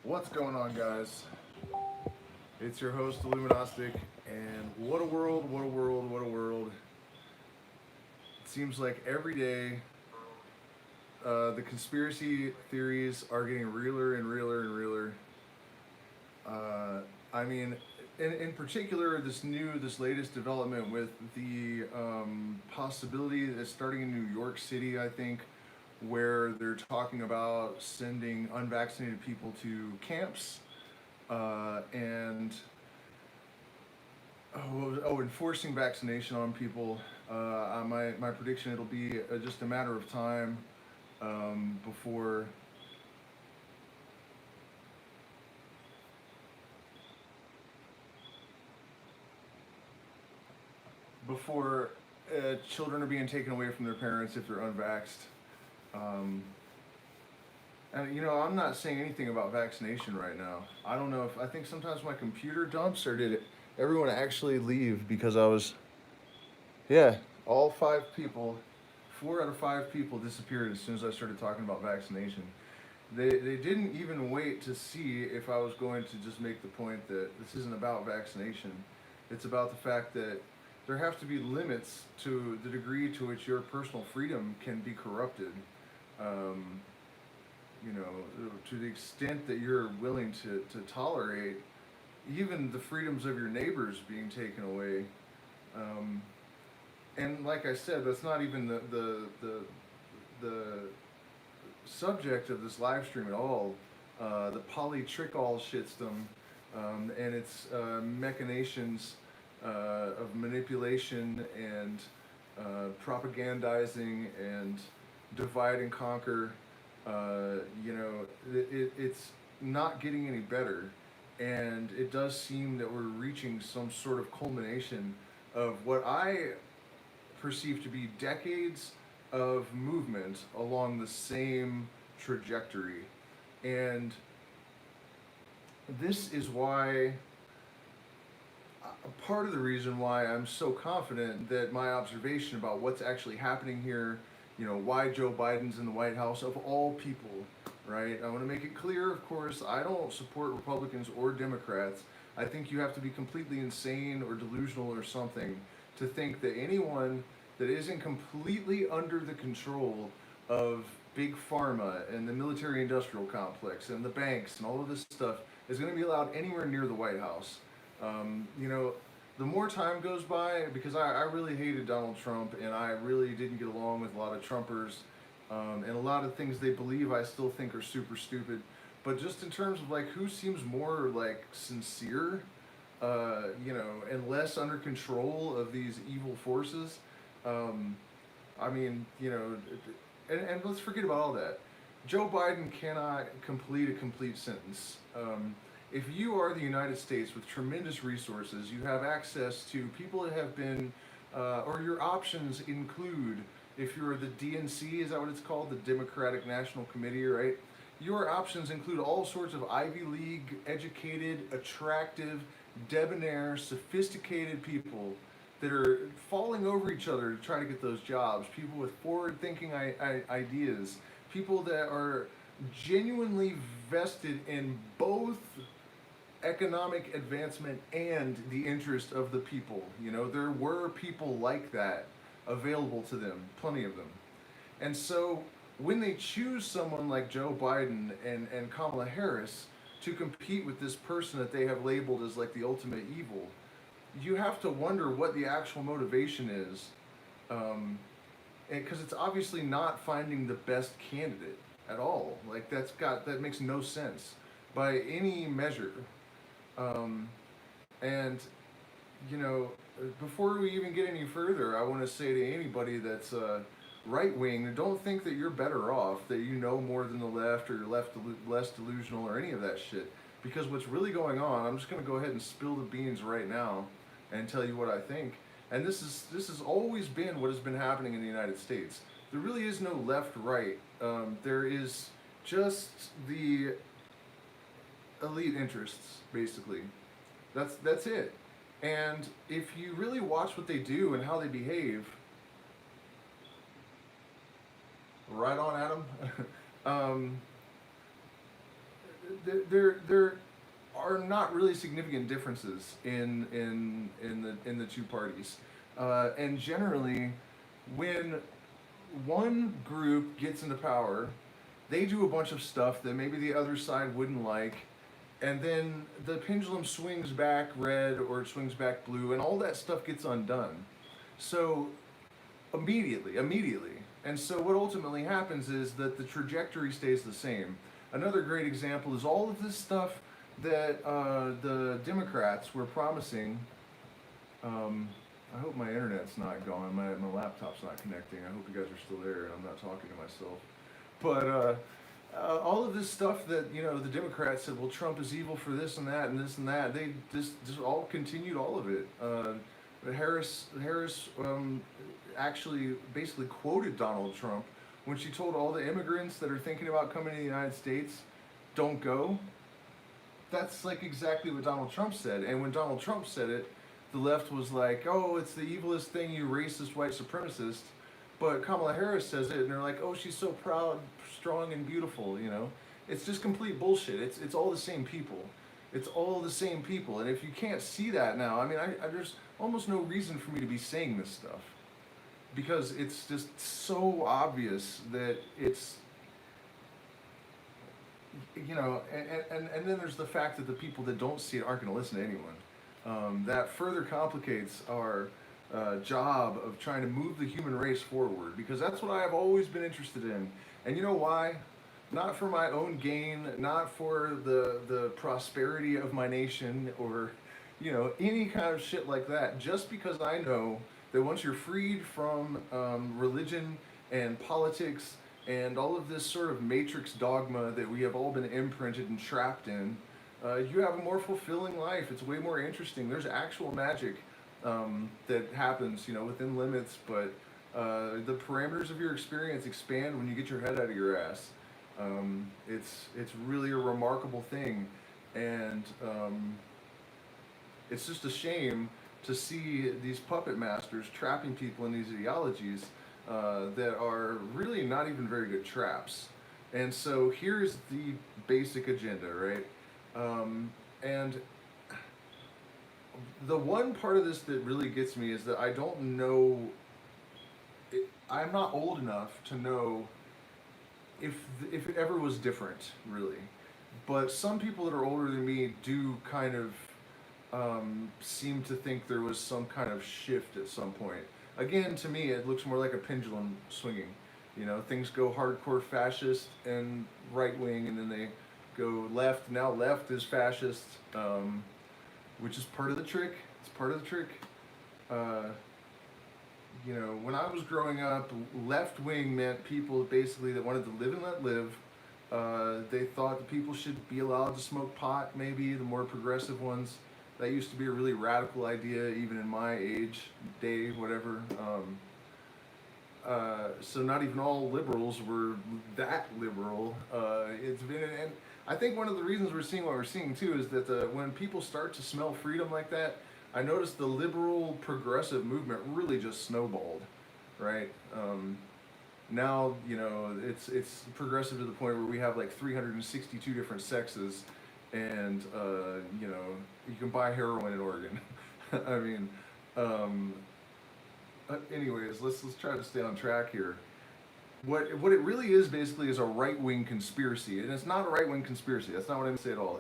What's going on, guys? It's your host, Illuminostic, and what a world, what a world, what a world. It seems like every day the conspiracy theories are getting realer and realer and realer. Uh, I mean, in particular, this latest development with the possibility that's starting in New York City, I think, where they're talking about sending unvaccinated people to camps and enforcing vaccination on people. My prediction, it'll be just a matter of time before before children are being taken away from their parents if they're unvaxxed. Um, and I'm not saying anything about vaccination right now. I don't know if I think sometimes my computer dumps, or did everyone actually leave because I was. Yeah, all five people, 4 out of 5 people disappeared as soon as I started talking about vaccination. They didn't even wait to see if I was going to just make the point that this isn't about vaccination. It's about the fact that there have to be limits to the degree to which your personal freedom can be corrupted. Um, to the extent that you're willing to tolerate even the freedoms of your neighbors being taken away. Um, and like I said, that's not even the subject of this live stream at all. The polytrichol shitstem and its machinations of manipulation and propagandizing and divide and conquer. It's not getting any better, and it does seem that we're reaching some sort of culmination of what I perceived to be decades of movement along the same trajectory. And this is why, a part of the reason why I'm so confident that my observation about what's actually happening here, why Joe Biden's in the White House, of all people, right? I want to make it clear, of course, I don't support Republicans or Democrats. I think you have to be completely insane or delusional or something to think that anyone that isn't completely under the control of big pharma and the military industrial complex and the banks and all of this stuff is going to be allowed anywhere near the White House. The more time goes by, because I really hated Donald Trump and I really didn't get along with a lot of Trumpers, and a lot of things they believe I still think are super stupid. But just in terms of like who seems more like sincere, and less under control of these evil forces, um, I mean, and let's forget about all that. Joe Biden cannot complete a complete sentence. If you are the United States with tremendous resources, you have access to people that have been, or your options include, if you're the DNC, is that what it's called? The Democratic National Committee, right? Your options include all sorts of Ivy League educated, attractive, debonair, sophisticated people that are falling over each other to try to get those jobs, people with forward thinking ideas, people that are genuinely vested in both economic advancement and the interest of the people. There were people like that available to them, plenty of them. And so when they choose someone like Joe Biden and Kamala Harris to compete with this person that they have labeled as like the ultimate evil, you have to wonder what the actual motivation is, because it's obviously not finding the best candidate at all. Like that makes no sense by any measure. Um, and you know, before we even get any further, I want to say to anybody that's right wing, don't think that you're better off, that you know more than the left, or you're less delusional, or any of that shit. Because what's really going on, I'm just going to go ahead and spill the beans right now and tell you what I think. And this has always been what has been happening in the United States. There really is no left right. There is just the elite interests, basically. That's it. And if you really watch what they do and how they behave, right on, Adam. um, there are not really significant differences in the two parties, and generally, when one group gets into power, they do a bunch of stuff that maybe the other side wouldn't like, and then the pendulum swings back red or it swings back blue, and all that stuff gets undone. So immediately. And so what ultimately happens is that the trajectory stays the same. Another great example is all of this stuff that the Democrats were promising. I hope my internet's not gone. My laptop's not connecting. I hope you guys are still there and I'm not talking to myself. But all of this stuff that the Democrats said, well, Trump is evil for this and that and this and that. They just all continued all of it. Harris actually basically quoted Donald Trump when she told all the immigrants that are thinking about coming to the United States, don't go. That's like exactly what Donald Trump said. And when Donald Trump said it, the left was like, oh, it's the evilest thing, you racist white supremacist. But Kamala Harris says it, and they're like, oh, she's so proud, strong, and beautiful, It's just complete bullshit. It's all the same people. It's all the same people. And if you can't see that now, I mean, there's almost no reason for me to be saying this stuff. Because it's just so obvious that it's, and then there's the fact that the people that don't see it aren't going to listen to anyone. That further complicates our job of trying to move the human race forward, because that's what I have always been interested in. And you know why? Not for my own gain, not for the prosperity of my nation or, any kind of shit like that. Just because I know that once you're freed from religion and politics and all of this sort of matrix dogma that we have all been imprinted and trapped in, you have a more fulfilling life. It's way more interesting. There's actual magic that happens, within limits, but the parameters of your experience expand when you get your head out of your ass. It's really a remarkable thing, and it's just a shame to see these puppet masters trapping people in these ideologies that are really not even very good traps. And so here's the basic agenda, right? And the one part of this that really gets me is that I don't know, I'm not old enough to know if it ever was different, really. But some people that are older than me do kind of seem to think there was some kind of shift at some point. Again, to me, it looks more like a pendulum swinging. Things go hardcore fascist and right-wing, and then they go left. Now left is fascist, which is part of the trick. It's part of the trick. When I was growing up, left wing meant people basically that wanted to live and let live. They thought that people should be allowed to smoke pot, maybe, the more progressive ones. That used to be a really radical idea, even in my day, whatever. So not even all liberals were that liberal. It's been, and I think one of the reasons we're seeing what we're seeing too is that when people start to smell freedom like that, I noticed the liberal progressive movement really just snowballed, right? Now, it's progressive to the point where we have like 362 different sexes, and you can buy heroin in Oregon. I mean, anyways, let's try to stay on track here. What it really is basically is a right-wing conspiracy, and it's not a right-wing conspiracy. That's not what I'm going to say at all.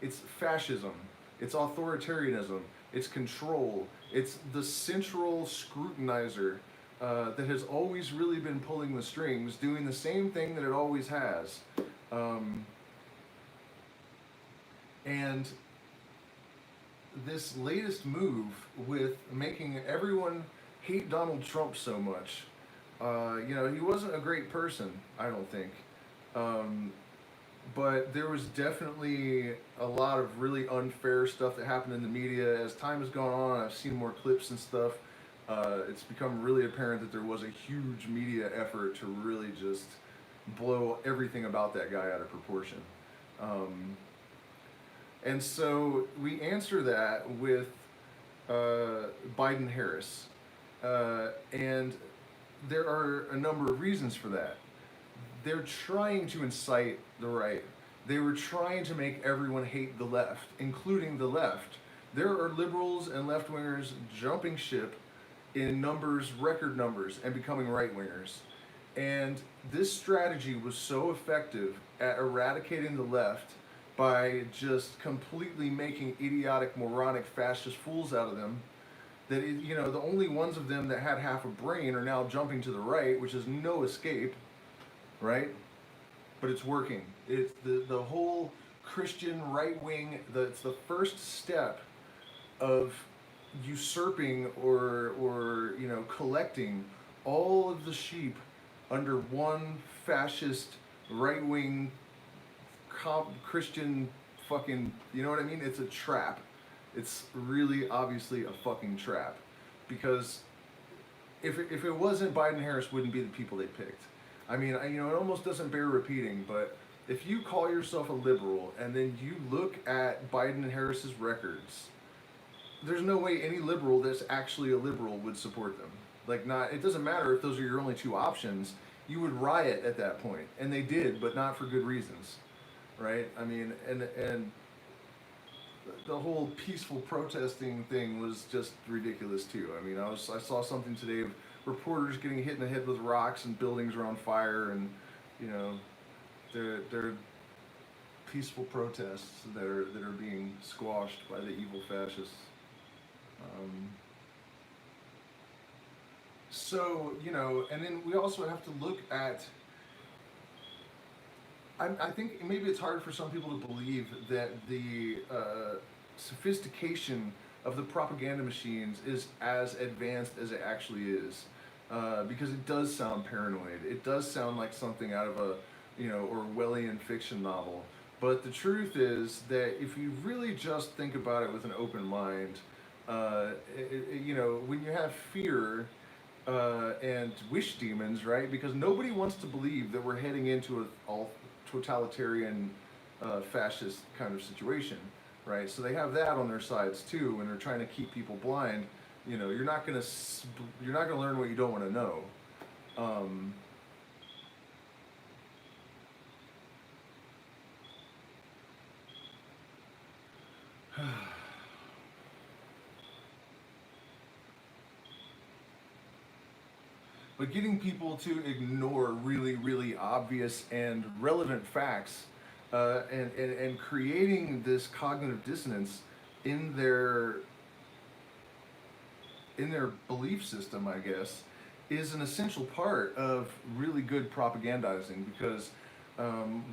It's fascism. It's authoritarianism. It's control. It's the central scrutinizer that has always really been pulling the strings, doing the same thing that it always has. And this latest move with making everyone hate Donald Trump so much, he wasn't a great person, I don't think. But there was definitely a lot of really unfair stuff that happened in the media. As time has gone on, I've seen more clips and stuff. It's become really apparent that there was a huge media effort to really just blow everything about that guy out of proportion. And so we answer that with Biden-Harris. And there are a number of reasons for that. They're trying to incite the right. They were trying to make everyone hate the left, including the left. There are liberals and left wingers jumping ship in numbers, record numbers, and becoming right wingers. And this strategy was so effective at eradicating the left by just completely making idiotic, moronic, fascist fools out of them that the only ones of them that had half a brain are now jumping to the right, which is no escape, right? But it's working. It's the whole Christian right wing. It's the first step of usurping or collecting all of the sheep under one fascist right wing Christian fucking, you know what I mean? It's a trap. It's really obviously a fucking trap, because if it wasn't, Biden Harris wouldn't be the people they picked. I mean, it almost doesn't bear repeating, but if you call yourself a liberal and then you look at Biden and Harris's records, there's no way any liberal that's actually a liberal would support them. Like, not, it doesn't matter if those are your only two options. You would riot at that point, and they did, but not for good reasons, right? I mean, and the whole peaceful protesting thing was just ridiculous too. I mean, I saw something today of reporters getting hit in the head with rocks and buildings are on fire, and they're peaceful protests that are being squashed by the evil fascists. So, and then we also have to look at, I think maybe it's hard for some people to believe that the sophistication of the propaganda machines is as advanced as it actually is, because it does sound paranoid. It does sound like something out of a Orwellian fiction novel. But the truth is that if you really just think about it with an open mind, when you have fear and wish demons, right? Because nobody wants to believe that we're heading into a all totalitarian, fascist kind of situation, right? So they have that on their sides too, and they're trying to keep people blind. You're not gonna learn what you don't want to know. But getting people to ignore really, really obvious and relevant facts, and creating this cognitive dissonance in their belief system, I guess, is an essential part of really good propagandizing, because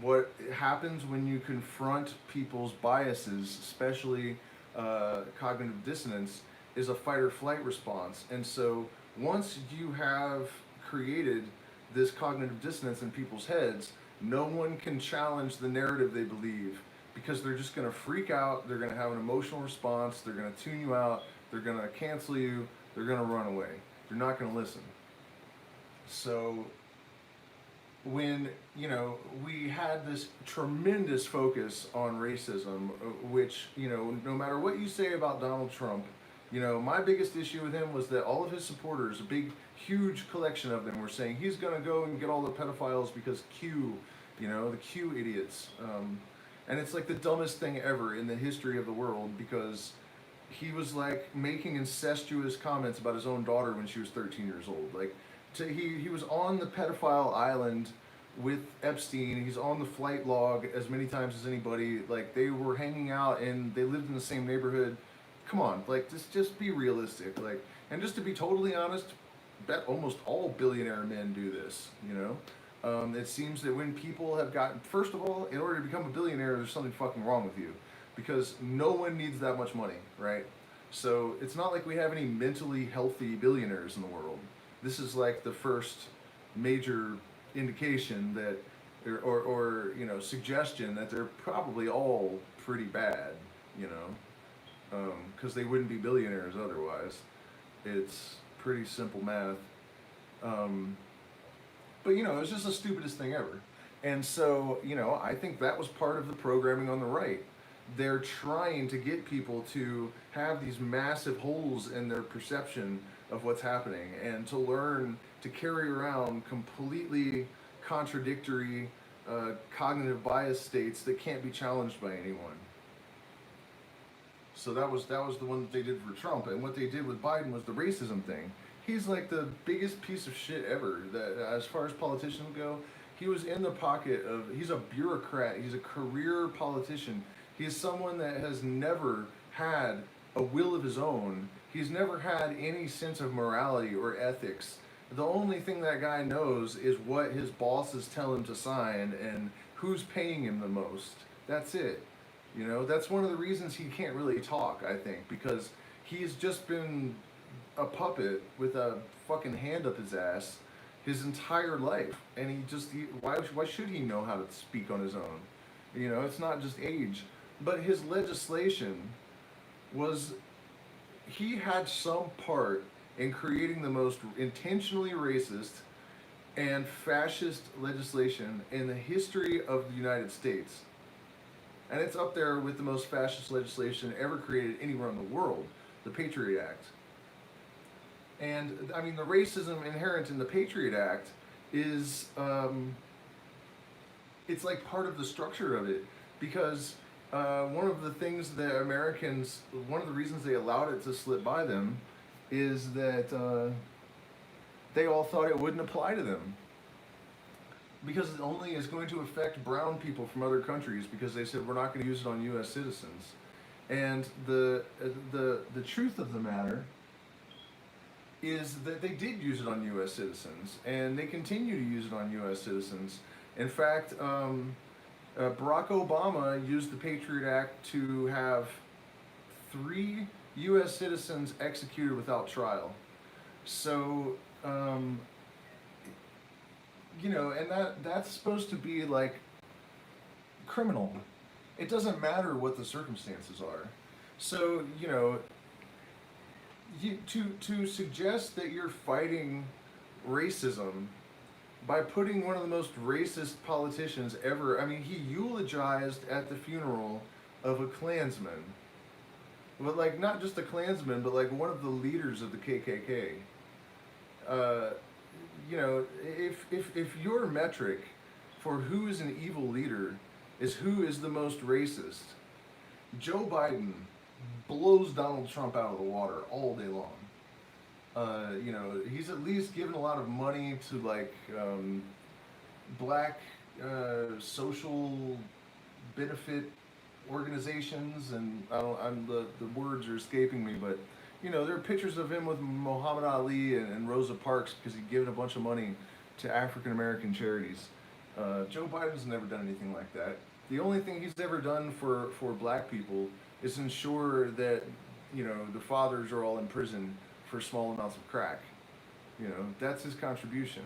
what happens when you confront people's biases, especially cognitive dissonance, is a fight or flight response. And so once you have created this cognitive dissonance in people's heads, no one can challenge the narrative they believe, because they're just going to freak out, they're going to have an emotional response, they're going to tune you out, they're going to cancel you, they're going to run away. They're not going to listen. So when, we had this tremendous focus on racism, which, no matter what you say about Donald Trump, my biggest issue with him was that all of his supporters, a big, huge collection of them, were saying he's going to go and get all the pedophiles because Q, the Q idiots. And it's like the dumbest thing ever in the history of the world, because he was like making incestuous comments about his own daughter when she was 13 years old. Like, he was on the pedophile island with Epstein. He's on the flight log as many times as anybody. Like, they were hanging out and they lived in the same neighborhood. Come on, like, just be realistic. Like, and just to be totally honest, bet almost all billionaire men do this, It seems that when people have gotten, first of all, in order to become a billionaire, there's something fucking wrong with you, because no one needs that much money, right? So it's not like we have any mentally healthy billionaires in the world. This is like the first major indication that, or suggestion that they're probably all pretty bad, because they wouldn't be billionaires otherwise. It's pretty simple math. But it's just the stupidest thing ever. And so, I think that was part of the programming on the right. They're trying to get people to have these massive holes in their perception of what's happening, and to learn to carry around completely contradictory, cognitive bias states that can't be challenged by anyone. So that was the one that they did for Trump, and what they did with Biden was the racism thing. He's like the biggest piece of shit ever. That as far as politicians go, he was in the pocket of. He's a bureaucrat. He's a career politician. He's someone that has never had a will of his own. He's never had any sense of morality or ethics. The only thing that guy knows is what his bosses tell him to sign and who's paying him the most. That's it. You know, that's one of the reasons he can't really talk, I think, because he's just been a puppet with a fucking hand up his ass his entire life. And why should he know how to speak on his own? You know, it's not just age. But his legislation was, he had some part in creating the most intentionally racist and fascist legislation in the history of the United States. And it's up there with the most fascist legislation ever created anywhere in the world, the Patriot Act. And, I mean, the racism inherent in the Patriot Act is, it's like part of the structure of it. Because one of the things that Americans, one of the reasons they allowed it to slip by them is that they all thought it wouldn't apply to them. Because it only is going to affect brown people from other countries, because they said we're not going to use it on U.S. citizens. And the truth of the matter is that they did use it on U.S. citizens, and they continue to use it on U.S. citizens. In fact, Barack Obama used the Patriot Act to have 3 U.S. citizens executed without trial. So, you know, and that's supposed to be like criminal. It doesn't matter what the circumstances are. So, you know, to suggest that you're fighting racism by putting one of the most racist politicians ever, I mean, he eulogized at the funeral of a Klansman. But, like, not just a Klansman, but, like, one of the leaders of the KKK. You know, if your metric for who is an evil leader is who is the most racist, Joe Biden blows Donald Trump out of the water all day long. You know, he's at least given a lot of money to, like, black social benefit organizations, and the words are escaping me, but you know, there are pictures of him with Muhammad Ali and Rosa Parks because he'd given a bunch of money to African American charities. Joe Biden's never done anything like that. The only thing he's ever done for black people is ensure that, you know, the fathers are all in prison for small amounts of crack. You know, that's his contribution.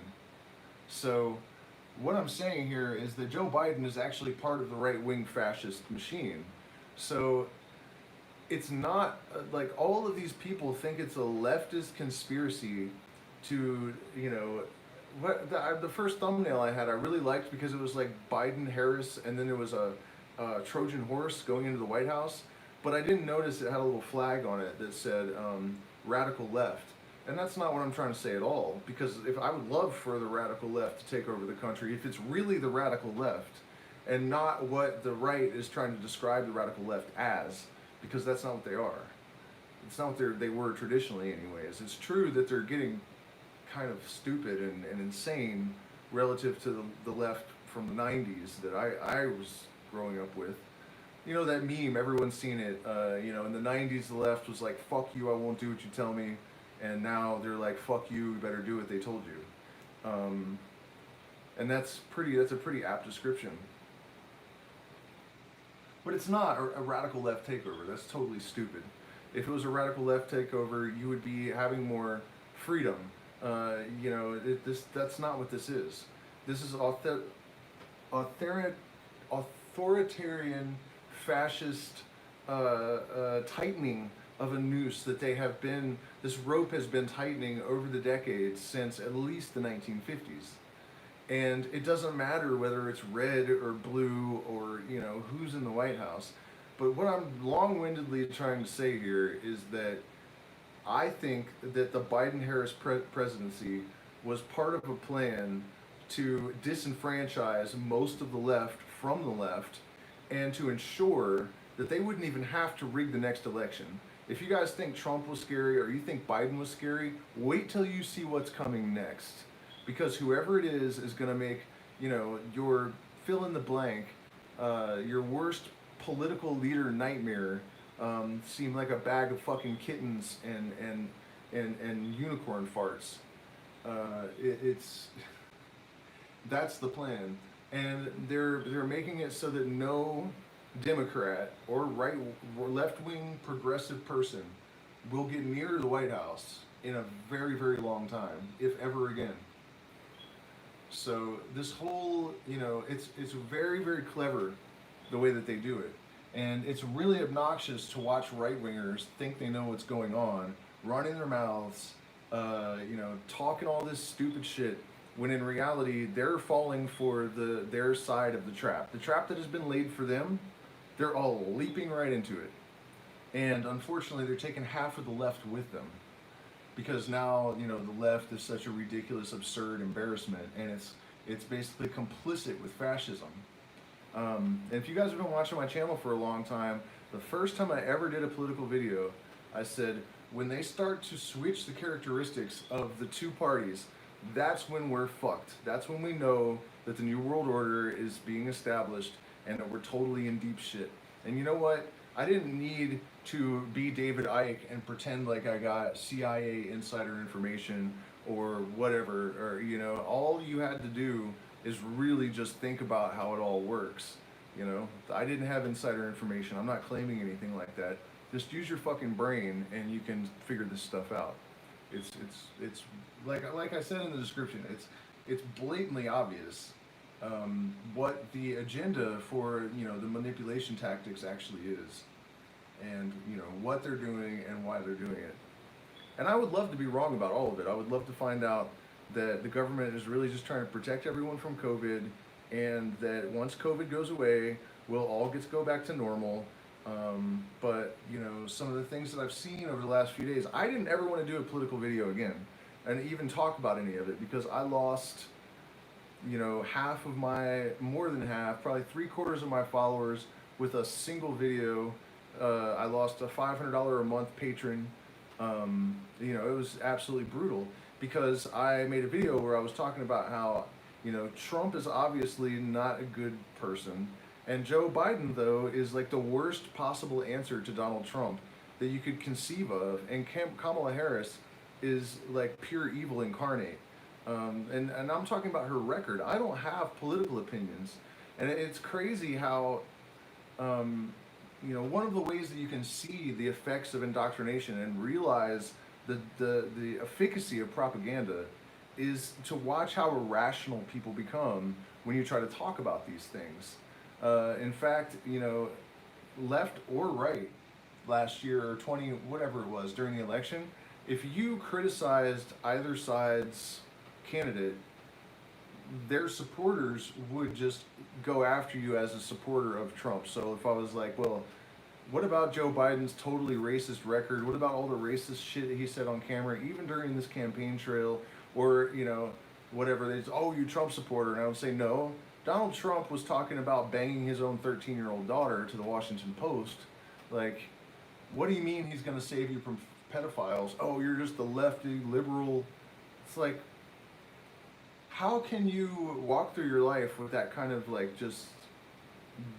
So what I'm saying here is that Joe Biden is actually part of the right-wing fascist machine. So it's not like all of these people think it's a leftist conspiracy to, you know, the first thumbnail I had I really liked because it was like Biden, Harris, and then there was a Trojan horse going into the White House. But I didn't notice it had a little flag on it that said radical left. And that's not what I'm trying to say at all, because if I would love for the radical left to take over the country, if it's really the radical left and not what the right is trying to describe the radical left as, because that's not what they are. It's not what they were traditionally anyways. It's true that they're getting kind of stupid and insane relative to the left from the 90s that I was growing up with. You know that meme, everyone's seen it. You know, in the 90s the left was like, fuck you, I won't do what you tell me. And now they're like, fuck you, you better do what they told you. And that's a pretty apt description. But it's not a radical left takeover. That's totally stupid. If it was a radical left takeover, you would be having more freedom. You know, that's not what this is. This is authoritarian, fascist tightening of a noose that this rope has been tightening over the decades since at least the 1950s. And it doesn't matter whether it's red or blue or, you know, who's in the White House. But what I'm long-windedly trying to say here is that I think that the Biden-Harris presidency was part of a plan to disenfranchise most of the left from the left and to ensure that they wouldn't even have to rig the next election. If you guys think Trump was scary or you think Biden was scary, wait till you see what's coming next. Because whoever it is going to make, you know, your fill in the blank, your worst political leader nightmare seem like a bag of fucking kittens and unicorn farts. It's that's the plan, and they're making it so that no Democrat or right or left-wing progressive person will get near the White House in a very, very long time, if ever again. So this whole, you know, it's very, very clever the way that they do it. And it's really obnoxious to watch right-wingers think they know what's going on, running their mouths, you know, talking all this stupid shit, when in reality they're falling for their side of the trap. The trap that has been laid for them, they're all leaping right into it. And unfortunately, they're taking half of the left with them. Because now, you know, the left is such a ridiculous, absurd embarrassment, and it's basically complicit with fascism. And if you guys have been watching my channel for a long time, the first time I ever did a political video, I said, when they start to switch the characteristics of the two parties, that's when we're fucked. That's when we know that the New World Order is being established and that we're totally in deep shit. And you know what? I didn't need to be David Icke and pretend like I got CIA insider information or whatever, or, you know, all you had to do is really just think about how it all works. You know, I didn't have insider information. I'm not claiming anything like that. Just use your fucking brain and you can figure this stuff out. It's like I said in the description, it's blatantly obvious what the agenda for, you know, the manipulation tactics actually is, and, you know, what they're doing and why they're doing it. And I would love to be wrong about all of it. I would love to find out that the government is really just trying to protect everyone from COVID, and that once COVID goes away, we'll all get to go back to normal. But, you know, some of the things that I've seen over the last few days, I didn't ever want to do a political video again and even talk about any of it, because I lost, you know, more than half, probably 3/4 of my followers with a single video. I lost a $500 a month patron. You know, it was absolutely brutal, because I made a video where I was talking about how, you know, Trump is obviously not a good person, and Joe Biden, though, is like the worst possible answer to Donald Trump that you could conceive of, and Kamala Harris is like pure evil incarnate. And I'm talking about her record. I don't have political opinions, and it's crazy how, you know, one of the ways that you can see the effects of indoctrination and realize the efficacy of propaganda is to watch how irrational people become when you try to talk about these things. In fact, you know, left or right last year, or 20, whatever it was, during the election, if you criticized either side's candidate, their supporters would just go after you as a supporter of Trump. So if I was like, well, what about Joe Biden's totally racist record? What about all the racist shit that he said on camera, even during this campaign trail, or, you know, whatever, they say, oh, you Trump supporter. And I would say, no, Donald Trump was talking about banging his own 13-year-old daughter to the Washington Post. Like, what do you mean he's going to save you from pedophiles? Oh, you're just a lefty liberal. It's like, how can you walk through your life with that kind of like just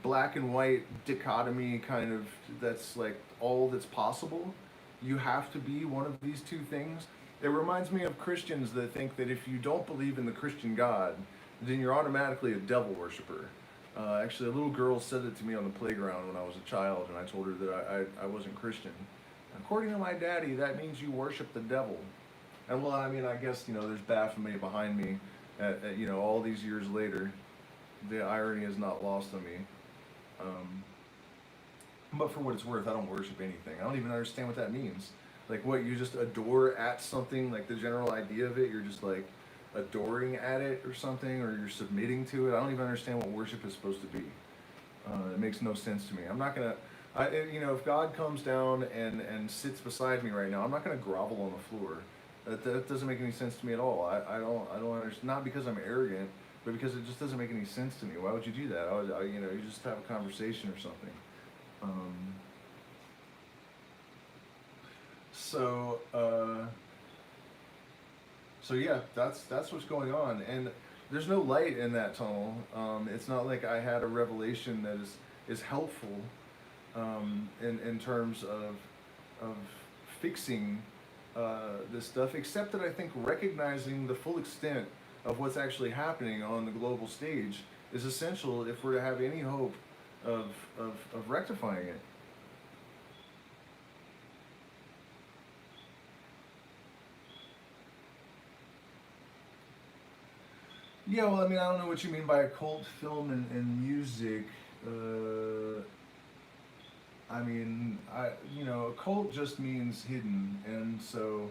black and white dichotomy kind of, that's like all that's possible? You have to be one of these two things. It reminds me of Christians that think that if you don't believe in the Christian God, then you're automatically a devil worshiper. Actually, a little girl said it to me on the playground when I was a child, and I told her that I wasn't Christian. According to my daddy, that means you worship the devil. And well, I mean, I guess, you know, there's Baphomet behind me, you know, all these years later. The irony is not lost on me. But for what it's worth, I don't worship anything. I don't even understand what that means. Like, what, you just adore at something, like the general idea of it, you're just like adoring at it or something, or you're submitting to it. I don't even understand what worship is supposed to be. It makes no sense to me. I'm not gonna, you know, if God comes down and sits beside me right now, I'm not gonna grovel on the floor. That doesn't make any sense to me at all. I don't understand. Not because I'm arrogant, but because it just doesn't make any sense to me. Why would you do that? You just have a conversation or something. Um, so so yeah, that's what's going on, and there's no light in that tunnel. It's not like I had a revelation that is helpful in terms of fixing this stuff, except that I think recognizing the full extent of what's actually happening on the global stage is essential if we're to have any hope of rectifying it. Yeah, well, I mean, I don't know what you mean by occult film and music. I mean, occult just means hidden, and so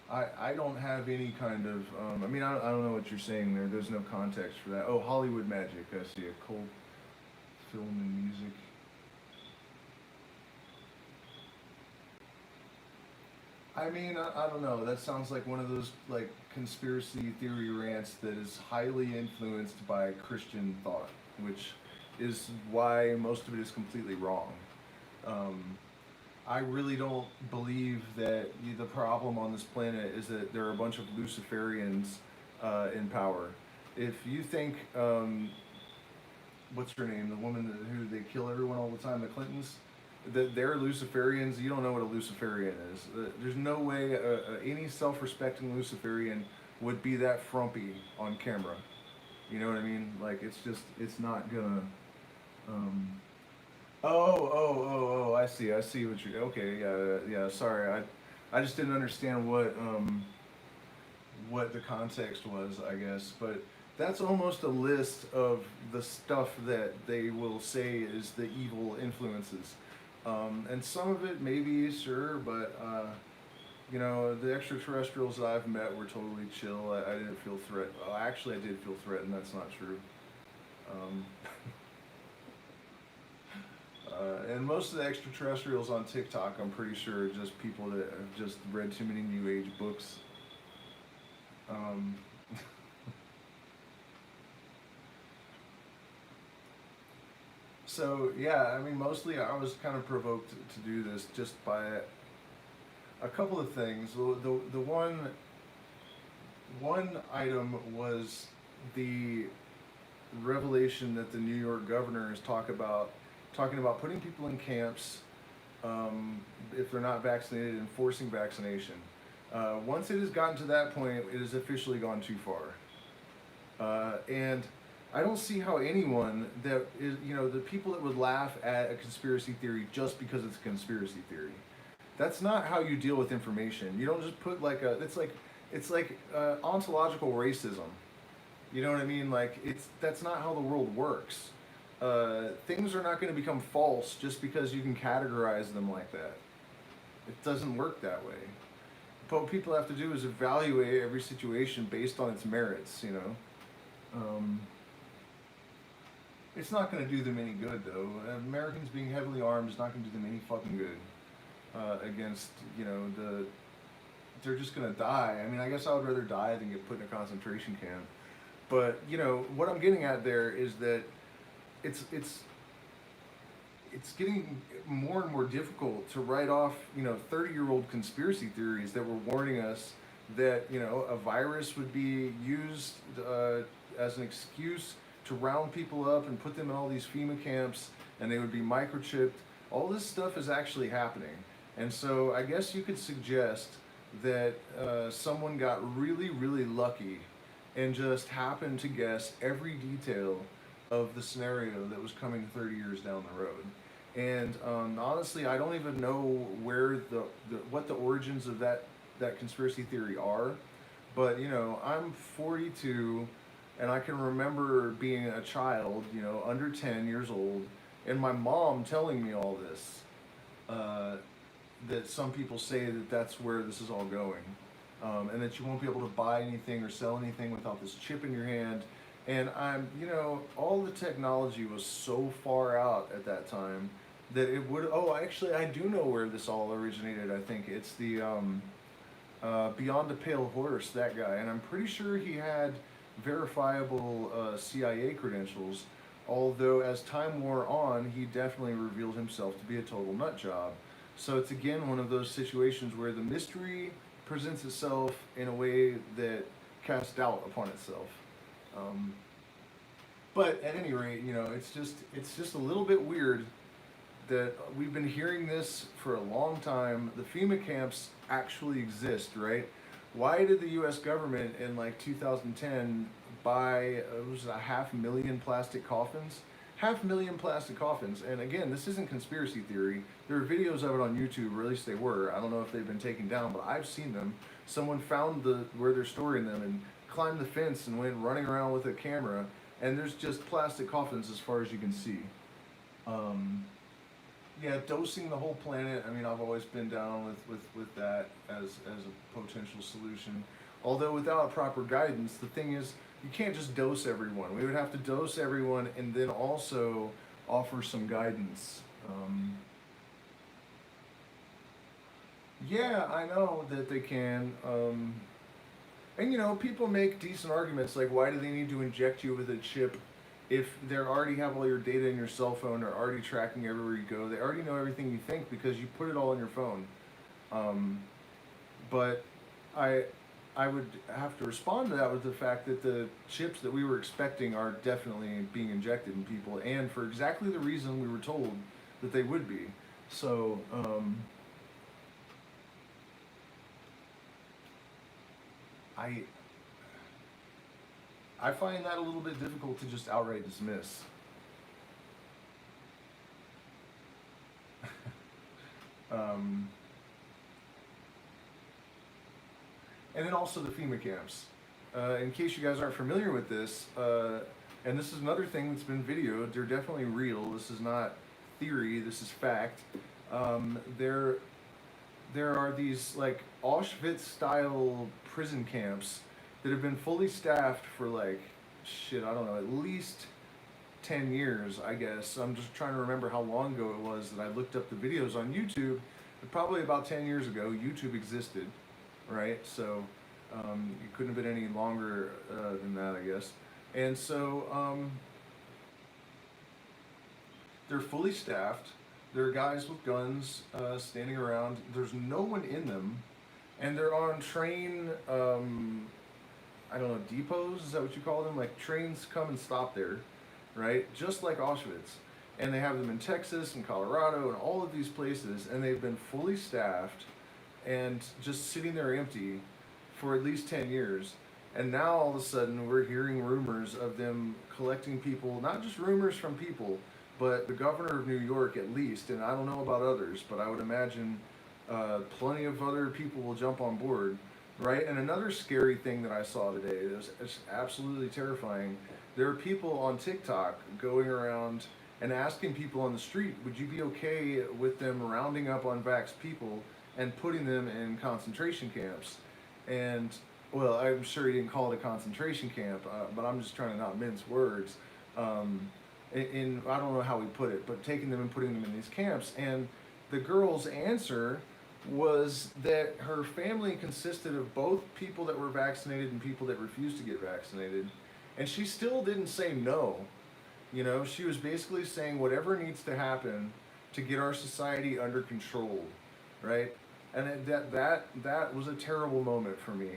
I don't have any kind of, I mean, I don't know what you're saying there. There's no context for that. Oh, Hollywood magic. I see. Occult film and music. I mean, I don't know. That sounds like one of those like conspiracy theory rants that is highly influenced by Christian thought, which is why most of it is completely wrong. Um, I really don't believe that the problem on this planet is that there are a bunch of Luciferians in power. If you think, what's her name, the woman who they kill everyone all the time, the Clintons, that they're Luciferians, you don't know what a Luciferian is. There's no way any self-respecting Luciferian would be that frumpy on camera. You know what I mean? Like, it's not gonna. Um, I see what you. Okay, yeah. Sorry, I just didn't understand what the context was, I guess. But that's almost a list of the stuff that they will say is the evil influences. And some of it maybe, sure, but the extraterrestrials that I've met were totally chill. I didn't feel threatened. Well, actually, I did feel threatened. That's not true. Um, and most of the extraterrestrials on TikTok, I'm pretty sure, are just people that have just read too many New Age books. Um, so yeah, I mean, mostly I was kind of provoked to do this just by a couple of things. The one item was the revelation that the New York governor is talking about putting people in camps if they're not vaccinated and forcing vaccination. Once it has gotten to that point, it has officially gone too far. And I don't see how anyone that is, the people that would laugh at a conspiracy theory just because it's a conspiracy theory. That's not how you deal with information. You don't just put it's like ontological racism. You know what I mean? Like, that's not how the world works. Things are not going to become false just because you can categorize them like that. It doesn't work that way. But what people have to do is evaluate every situation based on its merits, It's not going to do them any good, though. Americans being heavily armed is not going to do them any fucking good against, they're just going to die. I mean, I guess I would rather die than get put in a concentration camp. But, what I'm getting at there is that it's getting more and more difficult to write off 30-year-old conspiracy theories that were warning us that a virus would be used as an excuse to round people up and put them in all these Fema camps, and they would be microchipped. All this stuff is actually happening, and so I guess you could suggest that someone got really, really lucky and just happened to guess every detail of the scenario that was coming 30 years down the road. And honestly, I don't even know where what the origins of that conspiracy theory are. But I'm 42, and I can remember being a child, under 10 years old, and my mom telling me all this. That some people say that that's where this is all going, and that you won't be able to buy anything or sell anything without this chip in your hand. And all the technology was so far out at that time that it would. Oh, actually, I do know where this all originated. I think it's the beyond a pale horse, that guy. And I'm pretty sure he had verifiable CIA credentials, although as time wore on, he definitely revealed himself to be a total nut job. So it's again one of those situations where the mystery presents itself in a way that casts doubt upon itself. Um, but at any rate, it's just a little bit weird that we've been hearing this for a long time. The Fema camps actually exist, right? Why did the U.S. government in like 2010 buy it was 500,000 plastic coffins? 500,000 plastic coffins. And again, this isn't conspiracy theory. There are videos of it on YouTube, or at least they were. I don't know if they've been taken down, but I've seen them. Someone found where they're storing them and climbed the fence and went running around with a camera. And there's just plastic coffins as far as you can see. Um, yeah, dosing the whole planet. I mean, I've always been down with that as a potential solution. Although without proper guidance, the thing is, you can't just dose everyone. We would have to dose everyone and then also offer some guidance. Yeah, I know that they can. And people make decent arguments like, why do they need to inject you with a chip if they already have all your data in your cell phone? They're already tracking everywhere you go. They already know everything you think because you put it all in your phone. But I I would have to respond to that with the fact that the chips that we were expecting are definitely being injected in people, and for exactly the reason we were told that they would be. So, I I find that a little bit difficult to just outright dismiss. Um, and then also the Fema camps. In case you guys aren't familiar with this, and this is another thing that's been videoed, they're definitely real. This is not theory, this is fact. There are these like Auschwitz style prison camps that have been fully staffed for like, shit, I don't know, at least 10 years, I guess. I'm just trying to remember how long ago it was that I looked up the videos on YouTube. Probably about 10 years ago, YouTube existed, right? So it couldn't have been any longer than that, I guess. And so they're fully staffed. There are guys with guns standing around. There's no one in them. And they're on train, I don't know, depots? Is that what you call them? Like trains come and stop there, right? Just like Auschwitz. And they have them in Texas and Colorado and all of these places. And they've been fully staffed and just sitting there empty for at least 10 years. And now all of a sudden we're hearing rumors of them collecting people, not just rumors from people, but the governor of New York at least, and I don't know about others, but I would imagine plenty of other people will jump on board, right? And another scary thing that I saw today, it's absolutely terrifying. There are people on TikTok going around and asking people on the street, would you be okay with them rounding up unvaxxed people and putting them in concentration camps? And, well, I'm sure he didn't call it a concentration camp, but I'm just trying to not mince words. I don't know how he put it, but taking them and putting them in these camps. And the girl's answer was that her family consisted of both people that were vaccinated and people that refused to get vaccinated. And she still didn't say no. You know, she was basically saying whatever needs to happen to get our society under control, right? And that was a terrible moment for me.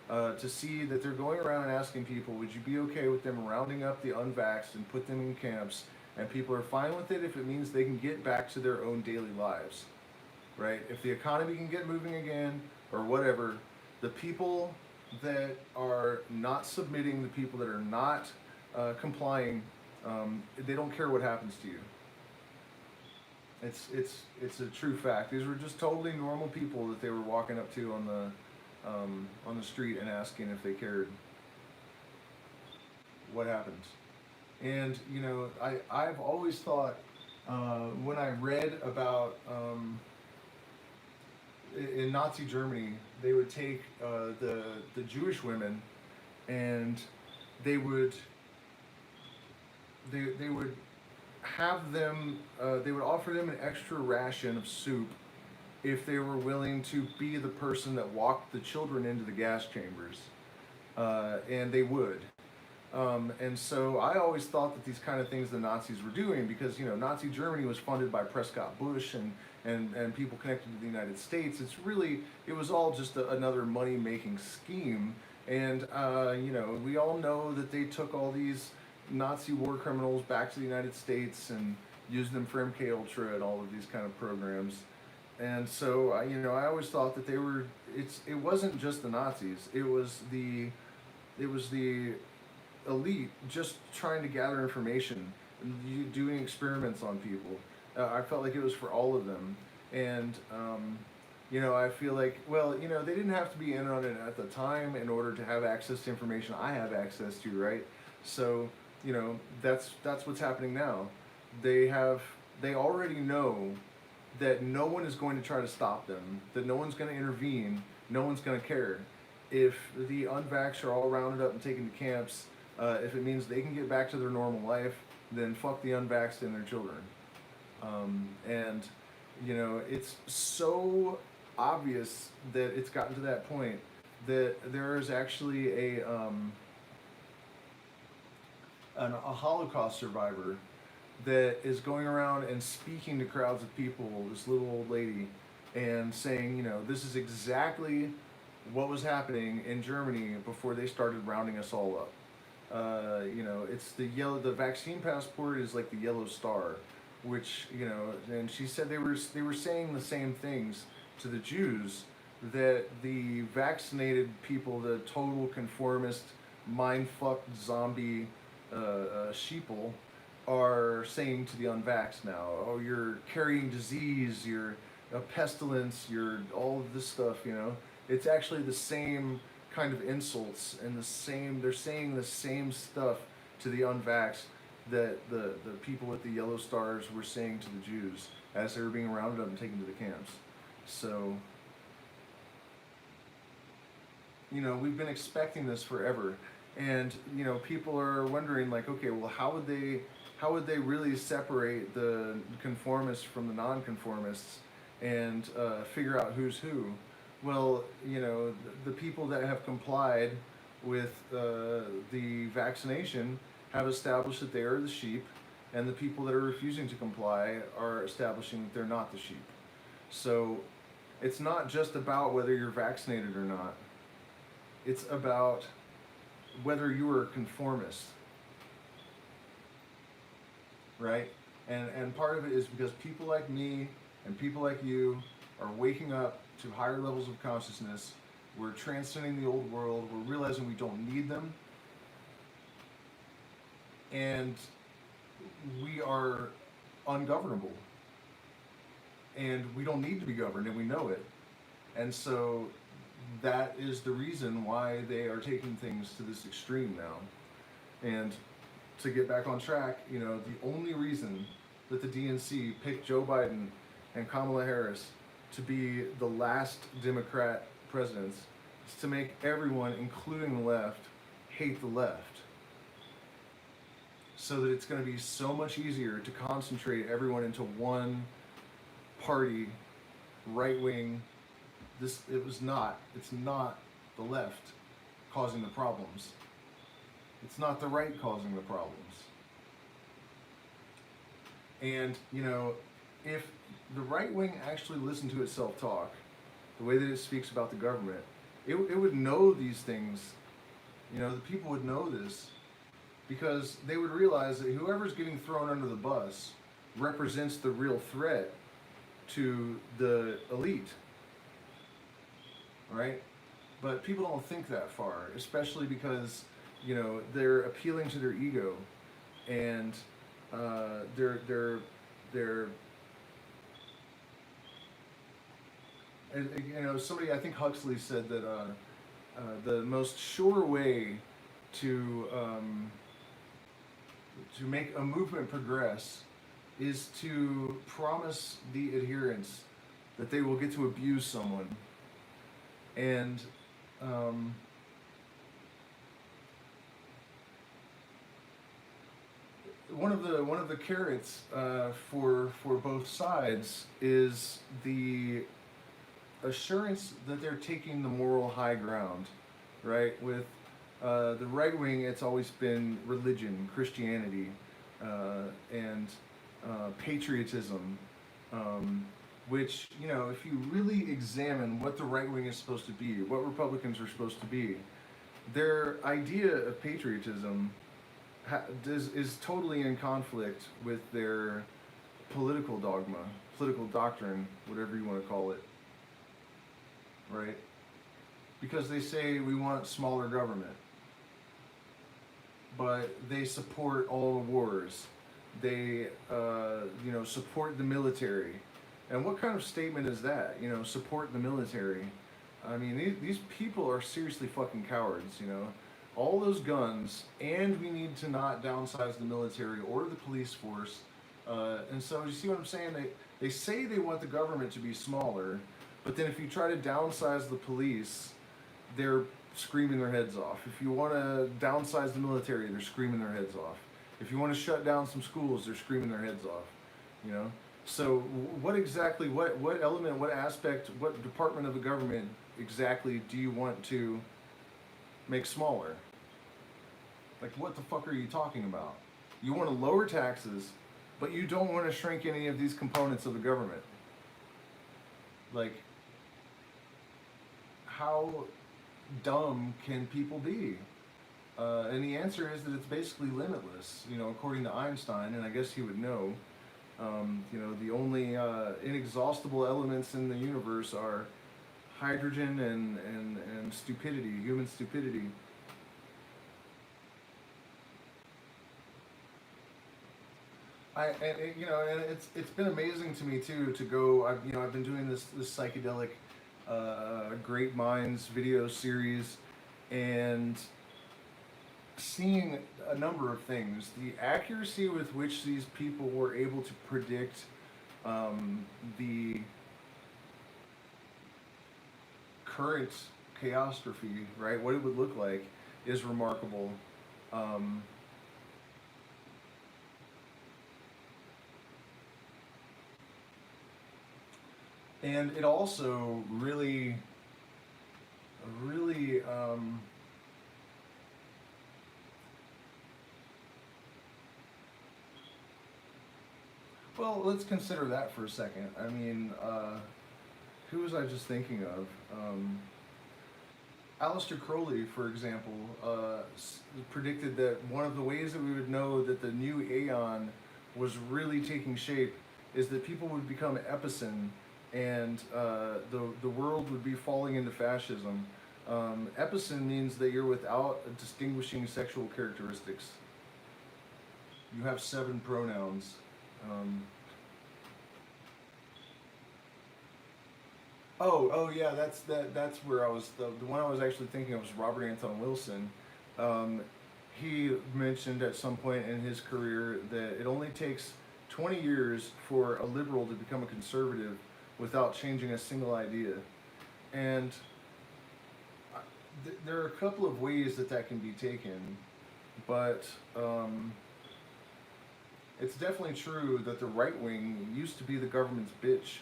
To see that they're going around and asking people, would you be okay with them rounding up the unvaxxed and put them in camps, and people are fine with it if it means they can get back to their own daily lives, right? If the economy can get moving again, or whatever, the people that are not submitting, the people that are not complying, they don't care what happens to you. It's a true fact. These were just totally normal people that they were walking up to on the street and asking if they cared. What happens? And you know, I've always thought when I read about in Nazi Germany, they would take the Jewish women and they would they would have them they would offer them an extra ration of soup if they were willing to be the person that walked the children into the gas chambers, and they would. And so I always thought that these kind of things the Nazis were doing, because Nazi Germany was funded by Prescott Bush and people connected to the United States. It was all just another money making scheme. And we all know that they took all these Nazi war criminals back to the United States and used them for MK Ultra and all of these kind of programs. And so I always thought that it wasn't just the Nazis. It was the elite just trying to gather information and doing experiments on people. I felt like it was for all of them. And I feel like, they didn't have to be in on it at the time in order to have access to information I have access to, right? So that's what's happening now. They already know that no one is going to try to stop them, that no one's going to intervene, no one's going to care. If the unvaxxed are all rounded up and taken to camps, if it means they can get back to their normal life, then fuck the unvaxxed and their children. It's so obvious that it's gotten to that point that there is actually a Holocaust survivor that is going around and speaking to crowds of people, this little old lady, and saying, this is exactly what was happening in Germany before they started rounding us all up. It's the vaccine passport is like the yellow star, which, and she said they were saying the same things to the Jews that the vaccinated people, the total conformist, mind-fucked zombie sheeple, are saying to the unvaxxed now. Oh, you're carrying disease, you're a pestilence, you're all of this stuff, It's actually the same kind of insults and they're saying the same stuff to the unvaxxed that the people with the yellow stars were saying to the Jews as they were being rounded up and taken to the camps. So, we've been expecting this forever. And, people are wondering, like, okay, well, how would they really separate the conformists from the nonconformists and figure out who's who? Well, the people that have complied with the vaccination have established that they are the sheep, and the people that are refusing to comply are establishing that they're not the sheep. So it's not just about whether you're vaccinated or not. It's about whether you are a conformist, right? And part of it is because people like me and people like you are waking up to higher levels of consciousness. We're transcending the old world. We're realizing we don't need them. And we are ungovernable. And we don't need to be governed, and we know it. And so that is the reason why they are taking things to this extreme now. And to get back on track, the only reason that the DNC picked Joe Biden and Kamala Harris to be the last Democrat presidents is to make everyone, including the left, hate the left. So that it's going to be so much easier to concentrate everyone into one party, right wing. It's not the left causing the problems. It's not the right causing the problems. And, if the right wing actually listened to itself talk, the way that it speaks about the government, it would know these things. The people would know this, because they would realize that whoever's getting thrown under the bus represents the real threat to the elite, right? But people don't think that far, especially because, they're appealing to their ego, and they're and, somebody, I think Huxley said that the most sure way to make a movement progress is to promise the adherents that they will get to abuse someone. And one of the carrots for both sides is the assurance that they're taking the moral high ground, right? With the right wing, it's always been religion, Christianity, and patriotism, which, you know, if you really examine what the right wing is supposed to be, what Republicans are supposed to be, their idea of patriotism is totally in conflict with their political dogma, political doctrine, whatever you want to call it, right? Because they say we want smaller government, but they support all the wars. They, you know, support the military. And what kind of statement is that? You know, support the military. I mean, these people are seriously fucking cowards, you know. All those guns, and we need to not downsize the military or the police force. And so, you see what I'm saying? They say they want the government to be smaller, but then if you try to downsize the police, they're screaming their heads off. If you want to downsize the military, they're screaming their heads off. If you want to shut down some schools, they're screaming their heads off, you know? So what exactly, what element, what aspect, what department of the government exactly do you want to make smaller? Like, what the fuck are you talking about? You want to lower taxes, but you don't want to shrink any of these components of the government. Like, how dumb can people be? And the answer is that it's basically limitless, you know, according to Einstein, and I guess he would know. You know, the only inexhaustible elements in the universe are hydrogen and stupidity, human stupidity. You know, and it's been amazing to me too to go. I've been doing this psychedelic Great Minds video series, and seeing a number of things. The accuracy with which these people were able to predict the current chaostrophe, right? What it would look like is remarkable. And it also really, really, well, let's consider that for a second. I mean, who was I just thinking of? Aleister Crowley, for example, predicted that one of the ways that we would know that the new aeon was really taking shape is that people would become epicene, and the world would be falling into fascism. Epicene means that you're without distinguishing sexual characteristics. You have 7 pronouns. Oh yeah, that's where I was. The one I was actually thinking of was Robert Anton Wilson. He mentioned at some point in his career that it only takes 20 years for a liberal to become a conservative without changing a single idea. And there are a couple of ways that can be taken, but it's definitely true that the right wing used to be the government's bitch,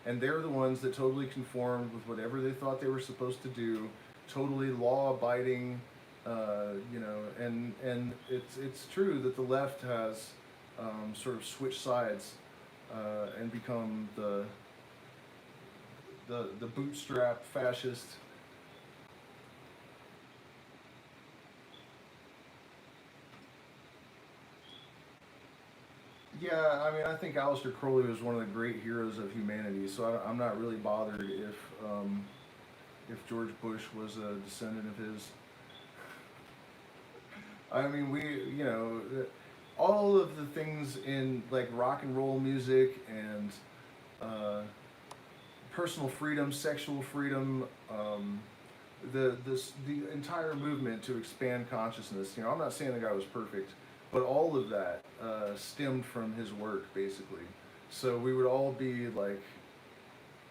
and they're the ones that totally conformed with whatever they thought they were supposed to do, totally law-abiding, you know, and it's true that the left has sort of switched sides and become the bootstrap fascist. Yeah, I mean, I think Aleister Crowley was one of the great heroes of humanity, so I'm not really bothered if George Bush was a descendant of his. I mean, you know, all of the things in like rock and roll music and personal freedom, sexual freedom, the entire movement to expand consciousness. You know, I'm not saying the guy was perfect, but all of that stemmed from his work, basically. So we would all be like,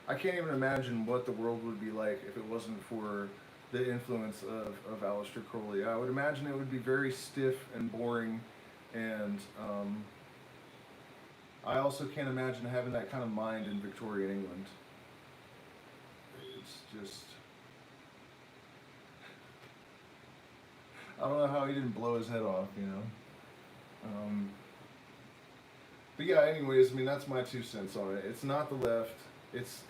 I can't even imagine what the world would be like if it wasn't for the influence of Aleister Crowley. I would imagine it would be very stiff and boring, and I also can't imagine having that kind of mind in Victorian England. just, I don't know how he didn't blow his head off, you know. But yeah, anyways, I mean, that's my 2 cents on it. It's not the left. It's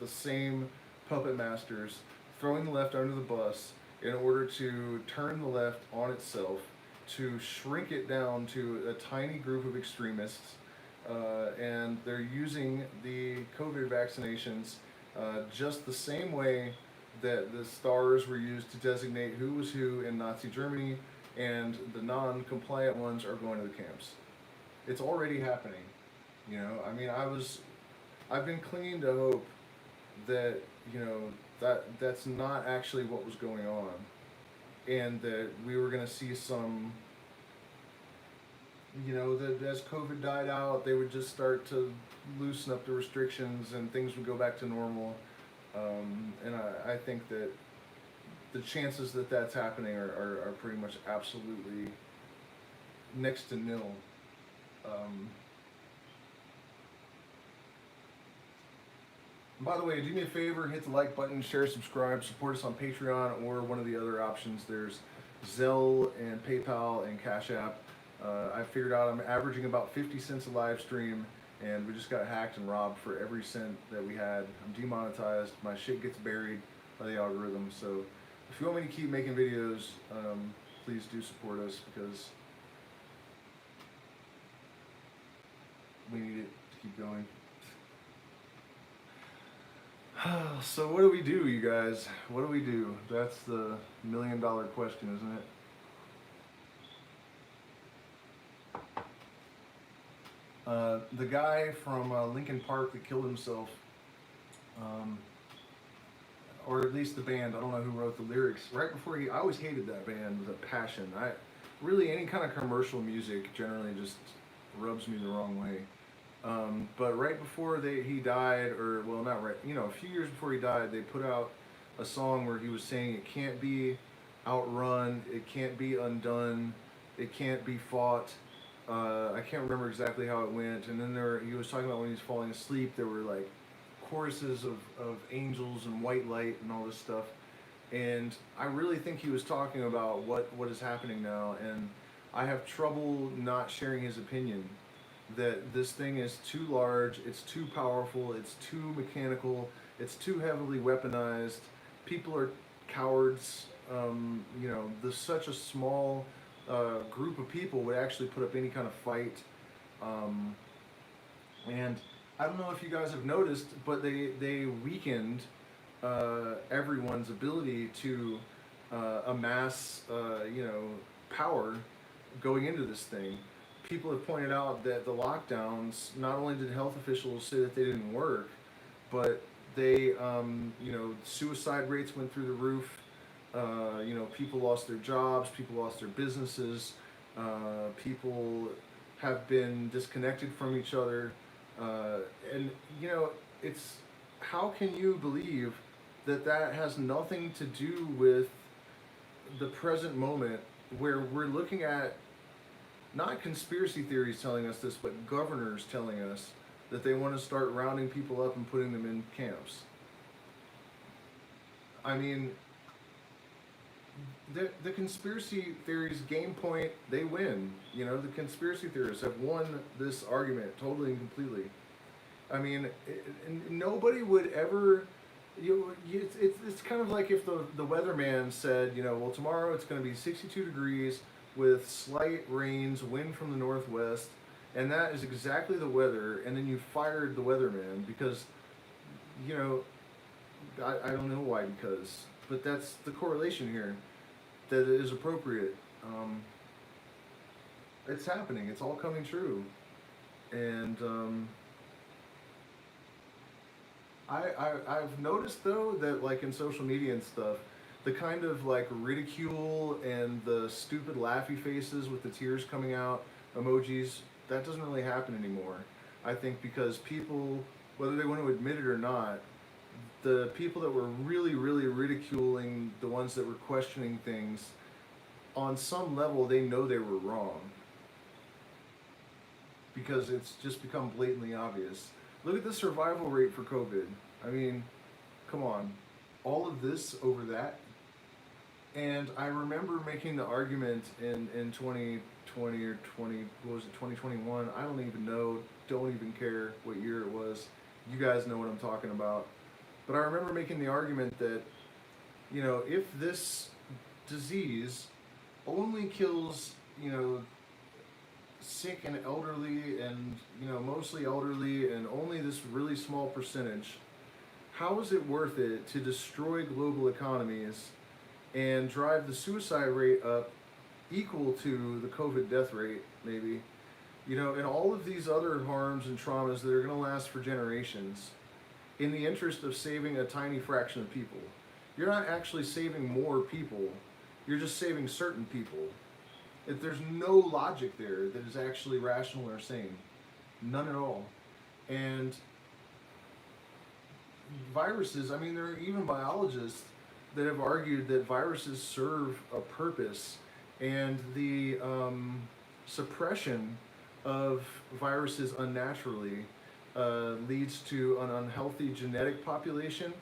the same puppet masters throwing the left under the bus in order to turn the left on itself, to shrink it down to a tiny group of extremists, and they're using the COVID vaccinations just the same way that the stars were used to designate who was who in Nazi Germany, and the non-compliant ones are going to the camps. It's already happening, you know. I mean, I've been clinging to hope that, you know, that's not actually what was going on, and that we were going to see some, you know, that as COVID died out, they would just start to loosen up the restrictions and things would go back to normal. And I think that the chances that that's happening are pretty much absolutely next to nil. By the way, do me a favor, hit the like button, share, subscribe, support us on Patreon or one of the other options. There's Zelle and PayPal and Cash App. I figured out I'm averaging about 50 cents a live stream, and we just got hacked and robbed for every cent that we had. I'm demonetized. My shit gets buried by the algorithm. So if you want me to keep making videos, please do support us, because we need it to keep going. So what do we do, you guys? What do we do? That's the million-dollar question, isn't it? The guy from Linkin Park that killed himself, or at least the band, I don't know who wrote the lyrics, right before I always hated that band with a passion. Really, any kind of commercial music generally just rubs me the wrong way. But right before he died, or, well, not right, you know, a few years before he died, they put out a song where he was saying it can't be outrun, it can't be undone, it can't be fought. I can't remember exactly how it went. And then he was talking about when he was falling asleep, there were like choruses of angels and white light and all this stuff. And I really think he was talking about what is happening now. And I have trouble not sharing his opinion that this thing is too large, it's too powerful, it's too mechanical, it's too heavily weaponized. People are cowards. You know, there's such a small group of people would actually put up any kind of fight. And I don't know if you guys have noticed, but they weakened everyone's ability to amass, you know, power going into this thing. People have pointed out that the lockdowns, not only did health officials say that they didn't work, but they, you know, suicide rates went through the roof. You know, people lost their jobs, people lost their businesses, people have been disconnected from each other. And, you know, it's, how can you believe that that has nothing to do with the present moment, where we're looking at not conspiracy theories telling us this, but governors telling us that they want to start rounding people up and putting them in camps? I mean, the conspiracy theories game point, they win. You know, the conspiracy theorists have won this argument totally and completely. I mean, nobody would ever, it's kind of like if the weatherman said, you know, well, tomorrow it's going to be 62 degrees with slight rains, wind from the northwest, and that is exactly the weather, and then you fired the weatherman because, you know, I don't know why, because, but that's the correlation here that is appropriate. It's happening, it's all coming true. And I've noticed, though, that like in social media and stuff, the kind of like ridicule and the stupid laughy faces with the tears coming out emojis, that doesn't really happen anymore. I think because people, whether they want to admit it or not, the people that were really, really ridiculing the ones that were questioning things, on some level they know they were wrong. Because it's just become blatantly obvious. Look at the survival rate for COVID. I mean, come on, all of this over that. And I remember making the argument in 2020 or 20, what was it, 2021? I don't even know, don't even care what year it was. You guys know what I'm talking about. But I remember making the argument that, you know, if this disease only kills, you know, sick and elderly and, you know, mostly elderly and only this really small percentage, how is it worth it to destroy global economies and drive the suicide rate up equal to the COVID death rate, maybe, you know, and all of these other harms and traumas that are going to last for generations in the interest of saving a tiny fraction of people? You're not actually saving more people, you're just saving certain people. If there's no logic there that is actually rational or sane, none at all. And viruses, I mean, there are even biologists that have argued that viruses serve a purpose, and the suppression of viruses unnaturally leads to an unhealthy genetic population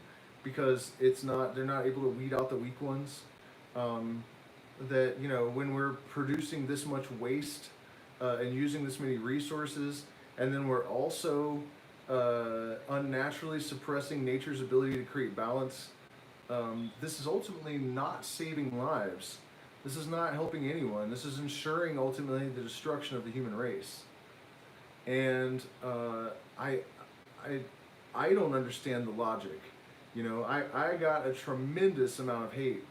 because they're not able to weed out the weak ones. That, you know, when we're producing this much waste and using this many resources, and then we're also unnaturally suppressing nature's ability to create balance, this is ultimately not saving lives. This is not helping anyone. This is ensuring ultimately the destruction of the human race. And I don't understand the logic. You know, I got a tremendous amount of hate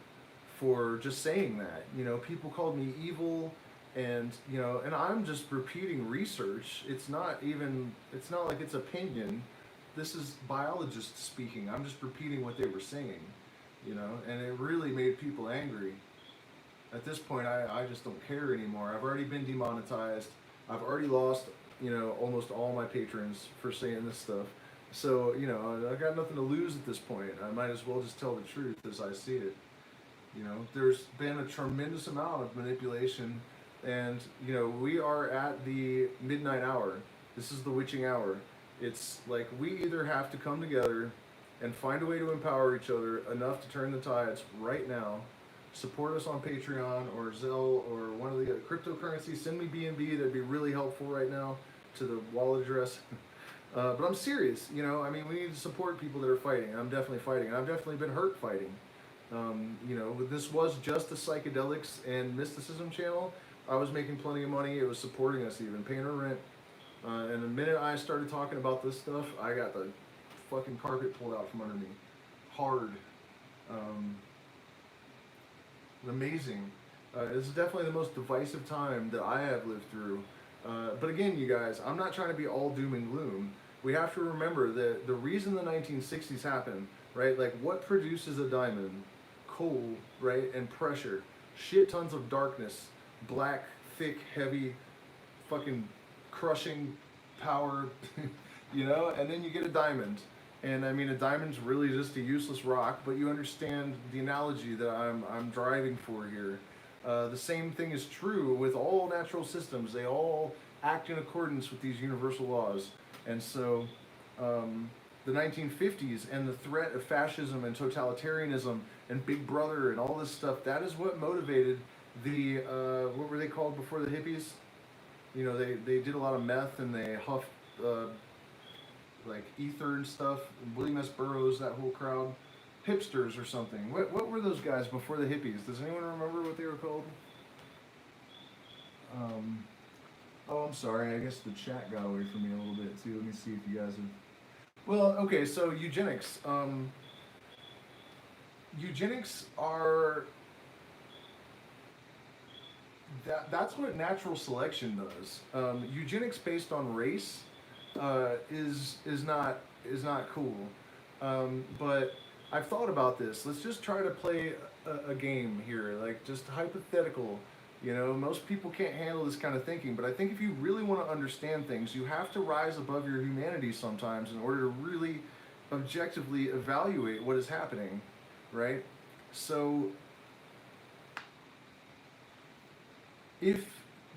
for just saying that. You know, people called me evil, and, you know, and I'm just repeating research. It's not like it's opinion. This is biologists speaking. I'm just repeating what they were saying, you know, and it really made people angry. At this point, I just don't care anymore. I've already been demonetized. I've already lost, you know, almost all my patrons for saying this stuff. So, you know, I got nothing to lose at this point. I might as well just tell the truth as I see it. You know, there's been a tremendous amount of manipulation, and, you know, we are at the midnight hour. This is the witching hour. It's like we either have to come together and find a way to empower each other enough to turn the tides right now. Support us on Patreon or Zelle or one of the cryptocurrencies. Send me BNB. That'd be really helpful right now to the wallet address. But I'm serious. You know, I mean, we need to support people that are fighting. I'm definitely fighting. And I've definitely been hurt fighting. You know, this was just a psychedelics and mysticism channel. I was making plenty of money. It was supporting us even, paying our rent. And the minute I started talking about this stuff, I got the fucking carpet pulled out from under me. Hard. Amazing. This is definitely the most divisive time that I have lived through. But again, you guys, I'm not trying to be all doom and gloom. We have to remember that the reason the 1960s happened, right? Like, what produces a diamond? Coal, right? And pressure. Shit tons of darkness. Black, thick, heavy, fucking crushing power, you know? And then you get a diamond. And I mean, a diamond's really just a useless rock, but you understand the analogy that I'm driving for here. The same thing is true with all natural systems. They all act in accordance with these universal laws. And so the 1950s and the threat of fascism and totalitarianism and Big Brother and all this stuff, that is what motivated the, what were they called before the hippies? You know, they did a lot of meth and they huffed like ether and stuff. William S. Burroughs, that whole crowd. Hipsters or something. What were those guys before the hippies? Does anyone remember what they were called? Oh, I'm sorry. I guess the chat got away from me a little bit too. Let me see if you guys have... Well, okay, so eugenics. Eugenics are... That's what natural selection does. Eugenics based on race is not cool. But I've thought about this. Let's just try to play a game here, like just hypothetical. You know, most people can't handle this kind of thinking, but I think if you really want to understand things, you have to rise above your humanity sometimes in order to really objectively evaluate what is happening, right? So if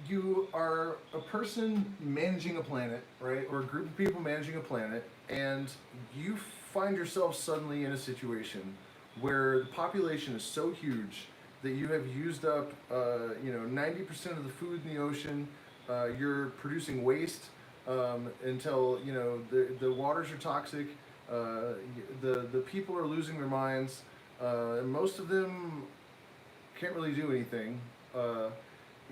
you are a person managing a planet, right, or a group of people managing a planet, and you find yourself suddenly in a situation where the population is so huge that you have used up, 90% of the food in the ocean. You're producing waste until the waters are toxic. The people are losing their minds. And most of them can't really do anything.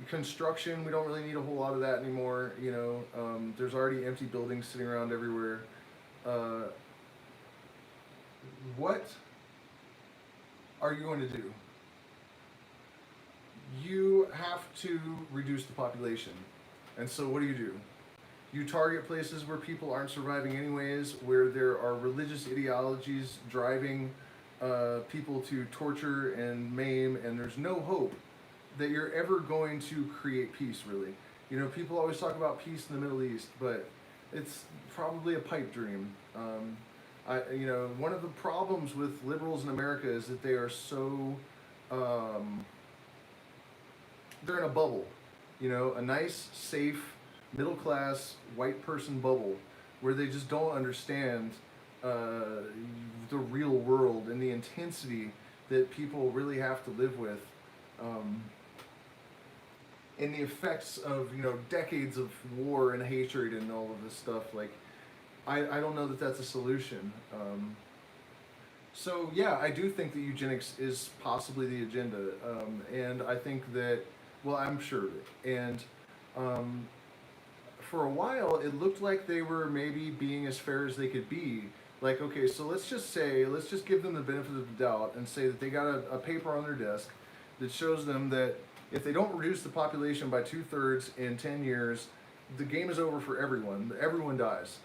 Construction, we don't really need a whole lot of that anymore. There's already empty buildings sitting around everywhere. What are you going to do? You have to reduce the population. And so what do? You target places where people aren't surviving anyways, where there are religious ideologies driving people to torture and maim, and there's no hope that you're ever going to create peace, really. People always talk about peace in the Middle East, but it's probably a pipe dream. One of the problems with liberals in America is that they are so, they're in a bubble, a nice, safe, middle-class, white person bubble where they just don't understand the real world and the intensity that people really have to live with. And the effects of decades of war and hatred and all of this stuff. Like, I don't know that that's a solution. So yeah, I do think that eugenics is possibly the agenda, and I think that, well, I'm sure of it. And for a while, it looked like they were maybe being as fair as they could be. Like, okay, so let's just give them the benefit of the doubt and say that they got a paper on their desk that shows them that if they don't reduce the population by 2/3 in 10 years, the game is over for everyone. Everyone dies.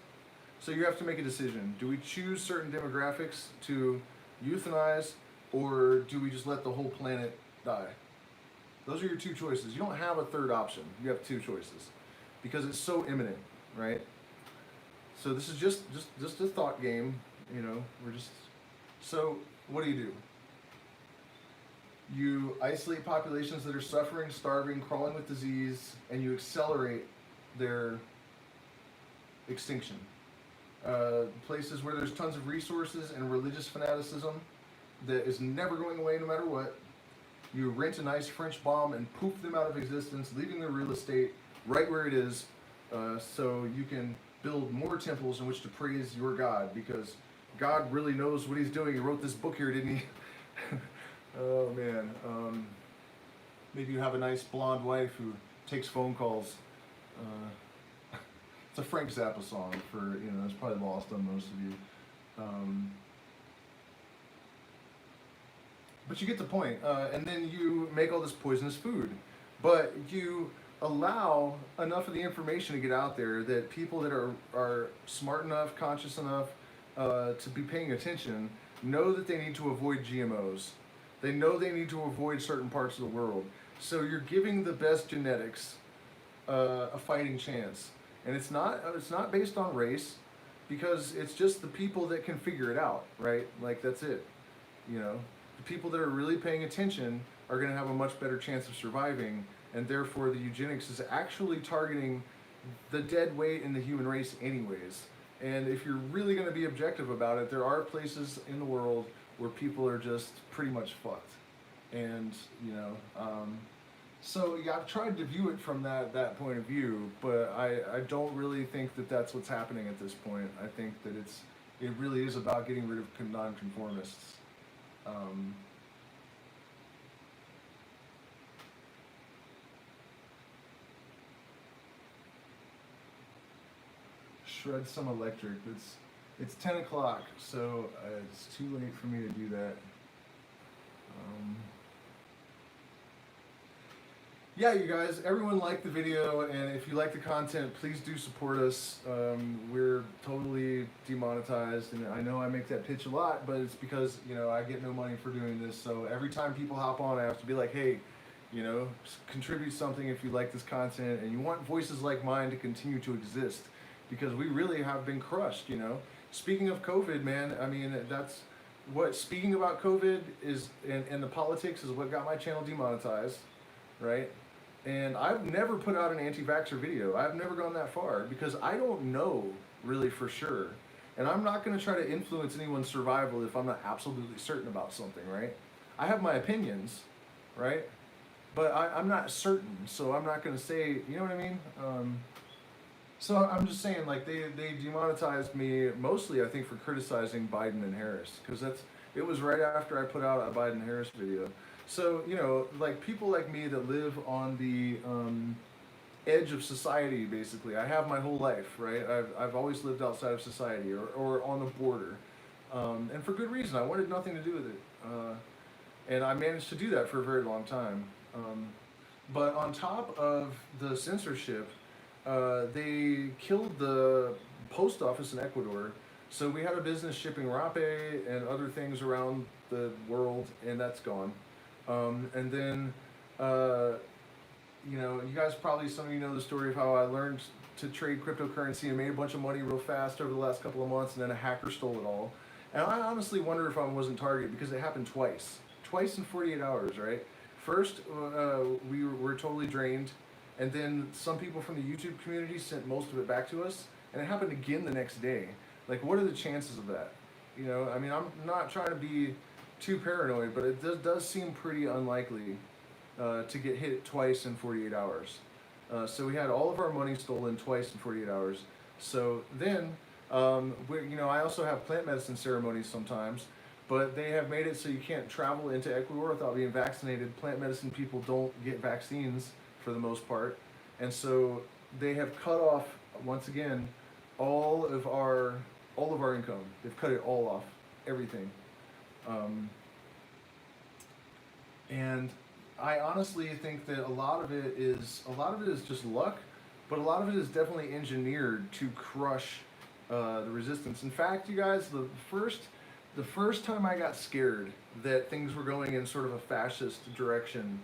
So you have to make a decision. Do we choose certain demographics to euthanize, or do we just let the whole planet die? Those are your two choices. You don't have a third option. You have two choices because it's so imminent, right? So this is just a thought game, So what do? You isolate populations that are suffering, starving, crawling with disease, and you accelerate their extinction. Places where there's tons of resources and religious fanaticism that is never going away no matter what. You rent a nice French bomb and poof them out of existence, leaving their real estate right where it is, so you can build more temples in which to praise your God, because God really knows what he's doing. He wrote this book here, didn't he? Oh man. Maybe you have a nice blonde wife who takes phone calls. It's a Frank Zappa song for, it's probably lost on most of you. But you get the point. And then you make all this poisonous food. But you allow enough of the information to get out there that people that are smart enough, conscious enough to be paying attention know that they need to avoid GMOs. They know they need to avoid certain parts of the world. So you're giving the best genetics a fighting chance. And it's not based on race, because it's just the people that can figure it out, right? Like, that's it. The people that are really paying attention are going to have a much better chance of surviving, and therefore the eugenics is actually targeting the dead weight in the human race anyways. And if you're really going to be objective about it, there are places in the world where people are just pretty much fucked. And, so yeah, I've tried to view it from that point of view, but I don't really think that that's what's happening at this point. I think that it really is about getting rid of nonconformists. Shred some electric. It's 10 o'clock, so it's too late for me to do that. Yeah, you guys, everyone liked the video, and if you like the content, please do support us. We're totally demonetized, and I know I make that pitch a lot, but it's because, I get no money for doing this, so every time people hop on, I have to be like, hey, contribute something if you like this content, and you want voices like mine to continue to exist, because we really have been crushed, Speaking of COVID, man, I mean, that's what, speaking about COVID is, and the politics is what got my channel demonetized, right? And I've never put out an anti-vaxxer video. I've never gone that far because I don't know really for sure. And I'm not going to try to influence anyone's survival if I'm not absolutely certain about something, right? I have my opinions, right? But I'm not certain, so I'm not going to say, you know what I mean? So I'm just saying, like, they demonetized me mostly, I think, for criticizing Biden and Harris, because it was right after I put out a Biden Harris video. So, you know, like, people like me that live on the edge of society, basically. I have my whole life, right? I've always lived outside of society, or on the border. And for good reason. I wanted nothing to do with it. And I managed to do that for a very long time. But on top of the censorship, they killed the post office in Ecuador. So we had a business shipping rape and other things around the world, and that's gone. And then, you know, you guys probably, some of you know the story of how I learned to trade cryptocurrency and made a bunch of money real fast over the last couple of months, and then a hacker stole it all. And I honestly wonder if I wasn't targeted, because it happened twice. Twice in 48 hours, right? First, we were totally drained, and then some people from the YouTube community sent most of it back to us, and it happened again the next day. Like, what are the chances of that? You know, I mean, I'm not trying to be too paranoid, but it does seem pretty unlikely to get hit twice in 48 hours. So we had all of our money stolen twice in 48 hours. So then, you know, I also have plant medicine ceremonies sometimes, but they have made it so you can't travel into Ecuador without being vaccinated. Plant medicine people don't get vaccines for the most part. And so they have cut off, once again, all of our income. They've cut it all off, everything. And I honestly think that a lot of it is just luck, but a lot of it is definitely engineered to crush the resistance. In fact, you guys, the first time I got scared that things were going in sort of a fascist direction,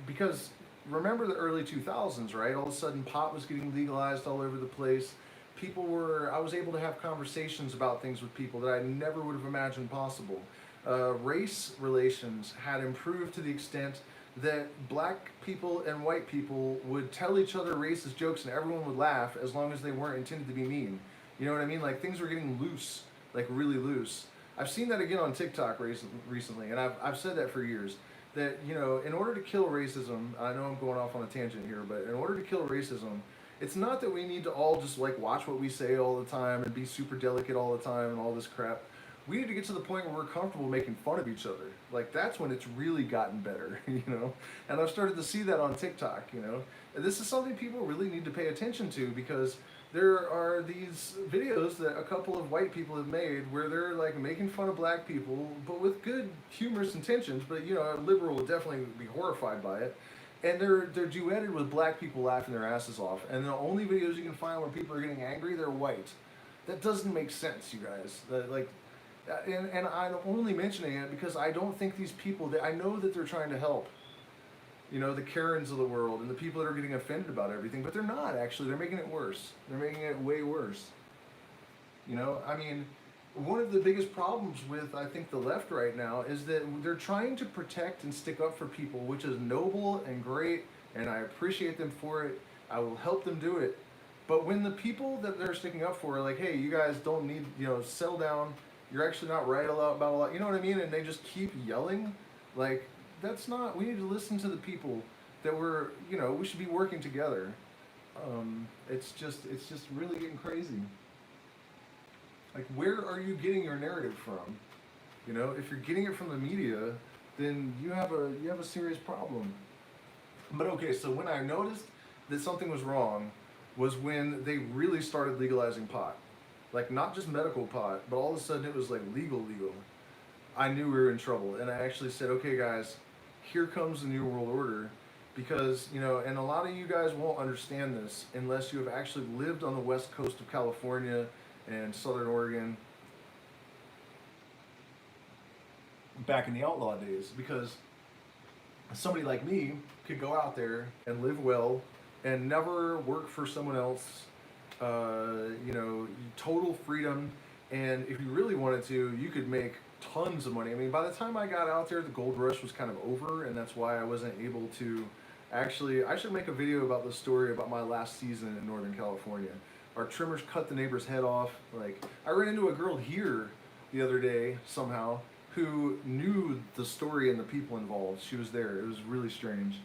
because remember the early 2000s, right? All of a sudden pot was getting legalized all over the place. I was able to have conversations about things with people that I never would have imagined possible. Race relations had improved to the extent that black people and white people would tell each other racist jokes and everyone would laugh as long as they weren't intended to be mean. You know what I mean? Like, things were getting loose, like really loose. I've seen that again on TikTok recently, and I've said that for years. That, you know, in order to kill racism, I know I'm going off on a tangent here, but in order to kill racism, it's not that we need to all just like watch what we say all the time and be super delicate all the time and all this crap. We need to get to the point where we're comfortable making fun of each other. Like, that's when it's really gotten better, you know? And I've started to see that on TikTok, you know? And this is something people really need to pay attention to, because there are these videos that a couple of white people have made where they're like making fun of black people, but with good humorous intentions, but, you know, a liberal would definitely be horrified by it. And they're duetted with black people laughing their asses off. And the only videos you can find where people are getting angry, they're white. That doesn't make sense, you guys. And I'm only mentioning it because I don't think these people, I know that they're trying to help, you know, the Karens of the world and the people that are getting offended about everything, but they're not, actually. They're making it worse. They're making it way worse. You know, I mean, one of the biggest problems with, I think, the left right now is that they're trying to protect and stick up for people, which is noble and great, and I appreciate them for it. I will help them do it. But when the people that they're sticking up for are like, hey, you guys don't need, you know, settle down, you're actually not right about a lot, you know what I mean? And they just keep yelling, like, that's not, we need to listen to the people that you know, we should be working together. It's just really getting crazy. Like, where are you getting your narrative from? You know, if you're getting it from the media, then you have a serious problem. But okay, so when I noticed that something was wrong was when they really started legalizing pot. Like, not just medical pot, but all of a sudden it was like legal. I knew we were in trouble, and I actually said, okay guys, here comes the New World Order, because, you know, and a lot of you guys won't understand this unless you have actually lived on the west coast of California and Southern Oregon back in the outlaw days, because somebody like me could go out there and live well and never work for someone else, you know, total freedom, and if you really wanted to, you could make tons of money. I mean, by the time I got out there, the gold rush was kind of over, and that's why I wasn't able to actually, I should make a video about the story about my last season in Northern California. Our trimmers cut the neighbor's head off. Like, I ran into a girl here the other day somehow who knew the story and the people involved. She was there. It was really strange.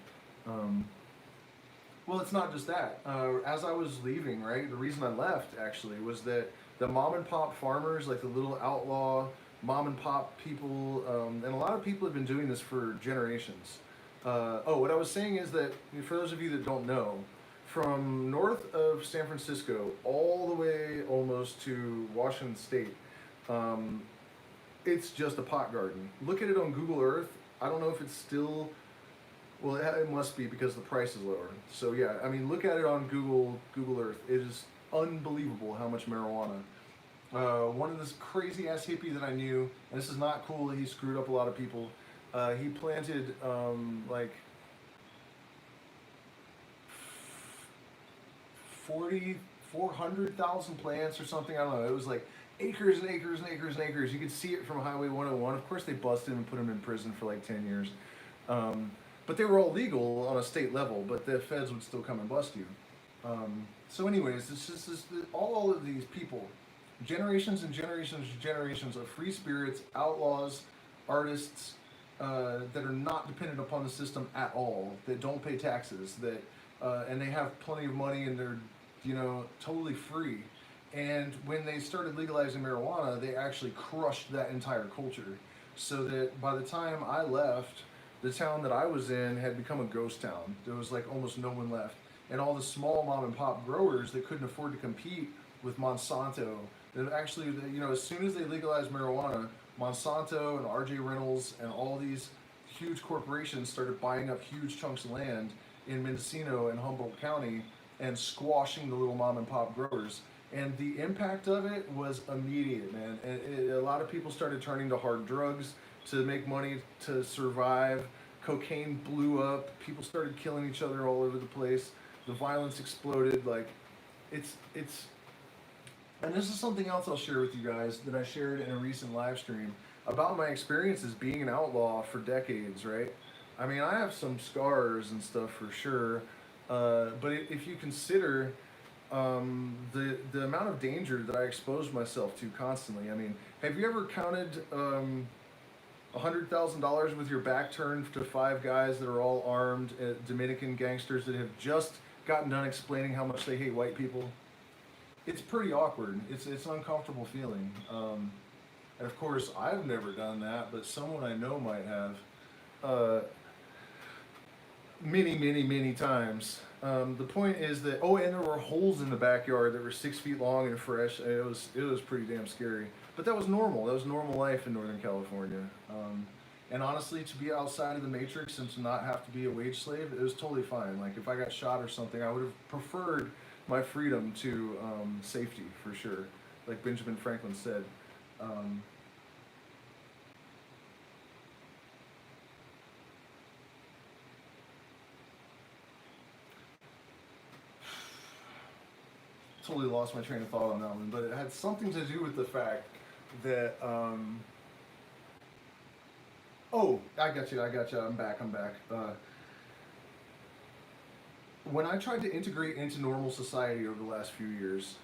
Well, it's not just that. As I was leaving, right, the reason I left actually was that the mom and pop farmers, like the little outlaw mom and pop people, and a lot of people have been doing this for generations. What I was saying is that, for those of you that don't know, from north of San Francisco all the way almost to Washington State, it's just a pot garden. Look at it on Google Earth. I don't know if it's still, well, it must be because the price is lower. So yeah, I mean, look at it on Google Earth. It is unbelievable how much marijuana. One of this crazy ass hippie that I knew, and this is not cool, he screwed up a lot of people. He planted like 400,000 plants or something. I don't know. It was like acres and acres and acres and acres. You could see it from Highway 101. Of course, they busted him and put him in prison for like 10 years. But they were all legal on a state level, but the feds would still come and bust you. So anyways, it's just all of these people, generations and generations and generations of free spirits, outlaws, artists, that are not dependent upon the system at all, that don't pay taxes, that and they have plenty of money and they're, totally free. And when they started legalizing marijuana, they actually crushed that entire culture. So that by the time I left, the town that I was in had become a ghost town. There was like almost no one left. And all the small mom and pop growers that couldn't afford to compete with Monsanto, that actually, as soon as they legalized marijuana, Monsanto and RJ Reynolds and all these huge corporations started buying up huge chunks of land in Mendocino and Humboldt County and squashing the little mom and pop growers. And the impact of it was immediate, man. And a lot of people started turning to hard drugs to make money to survive. Cocaine blew up. People started killing each other all over the place. The violence exploded. Like, it's. And this is something else I'll share with you guys that I shared in a recent live stream about my experiences being an outlaw for decades, right? I mean, I have some scars and stuff for sure, but if you consider the amount of danger that I exposed myself to constantly, I mean, have you ever counted $100,000 with your back turned to 5 guys that are all armed, Dominican gangsters that have just gotten done explaining how much they hate white people? It's pretty awkward. It's an uncomfortable feeling. And of course, I've never done that, but someone I know might have. Many times. The point is that, and there were holes in the backyard that were 6 feet long and fresh. It was pretty damn scary. But that was normal. That was normal life in Northern California. And honestly, to be outside of the matrix and to not have to be a wage slave, it was totally fine. Like, if I got shot or something, I would have preferred my freedom to safety, for sure. Like Benjamin Franklin said. Totally lost my train of thought on that one, but it had something to do with the fact that I got you, I'm back. When I tried to integrate into normal society over the last few years,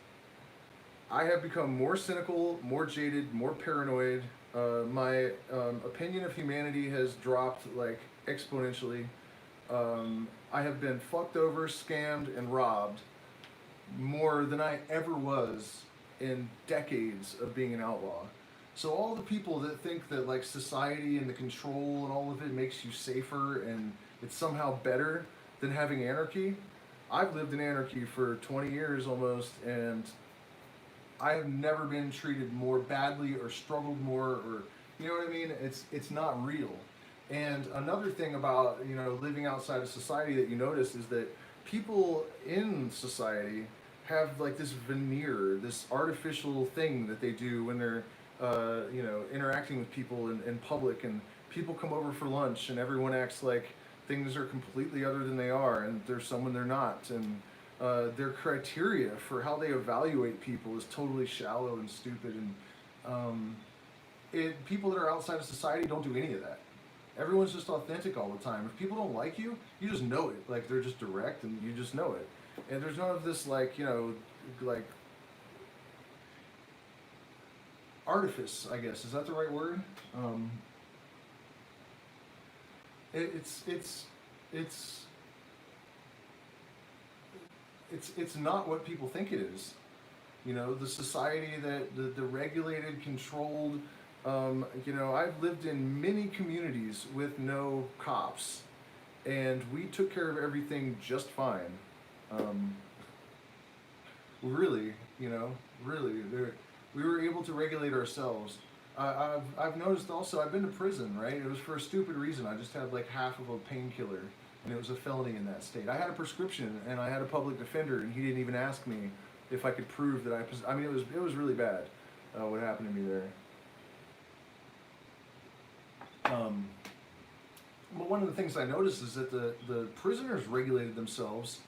I have become more cynical, more jaded, more paranoid. My opinion of humanity has dropped like exponentially. I have been fucked over, scammed, and robbed more than I ever was in decades of being an outlaw. So all the people that think that like society and the control and all of it makes you safer and it's somehow better than having anarchy, I've lived in anarchy for 20 years almost, and I have never been treated more badly or struggled more, or, you know what I mean? It's not real. And another thing about, living outside of society that you notice is that people in society have like this veneer, this artificial thing that they do when they're, interacting with people in public, and people come over for lunch and everyone acts like things are completely other than they are, and there's someone they're not, and their criteria for how they evaluate people is totally shallow and stupid, and people that are outside of society don't do any of that. Everyone's just authentic all the time. If people don't like you, you just know it. Like, they're just direct and you just know it. And there's none of this, like, like artifice, I guess. Is that the right word? It, it's it's it's it's not what people think it is. You know, the society that the regulated, controlled. You know, I've lived in many communities with no cops, and we took care of everything just fine. Um, really, you know, really, we were able to regulate ourselves. I've noticed also, I've been to prison, right? It was for a stupid reason. I just had like half of a painkiller, and it was a felony in that state. I had a prescription, and I had a public defender, and he didn't even ask me if I could prove that I mean, it was really bad, what happened to me there. But one of the things I noticed is that the prisoners regulated themselves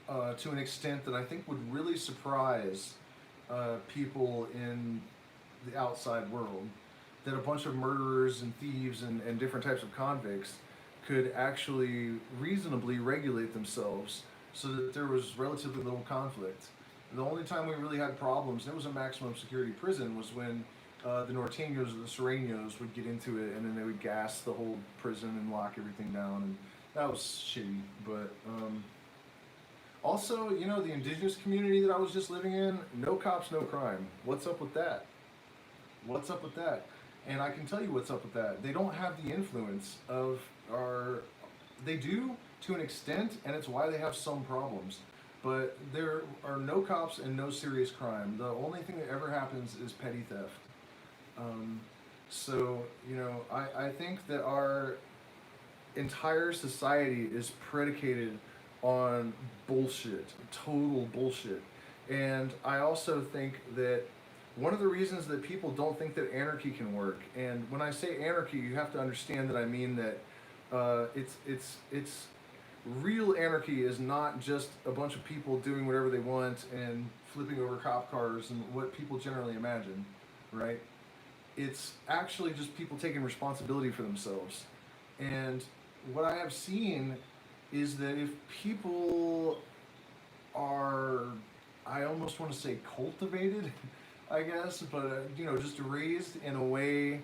to an extent that I think would really surprise people in the outside world. That a bunch of murderers and thieves and different types of convicts could actually reasonably regulate themselves so that there was relatively little conflict. The only time we really had problems, and it was a maximum security prison, was when the Norteños or the Sureños would get into it, and then they would gas the whole prison and lock everything down, and that was shitty. But also, you know, the indigenous community that I was just living in, no cops, no crime. What's up with that? What's up with that? And I can tell you what's up with that. They don't have the influence of our... They do, to an extent, and it's why they have some problems. But there are no cops and no serious crime. The only thing that ever happens is petty theft. So, you know, I think that our entire society is predicated on bullshit, total bullshit. And I also think that one of the reasons that people don't think that anarchy can work, and when I say anarchy, you have to understand that I mean that it's real anarchy is not just a bunch of people doing whatever they want and flipping over cop cars and what people generally imagine, right? It's actually just people taking responsibility for themselves. And what I have seen is that if people are, I almost want to say cultivated, I guess, but you know, just raised in a way,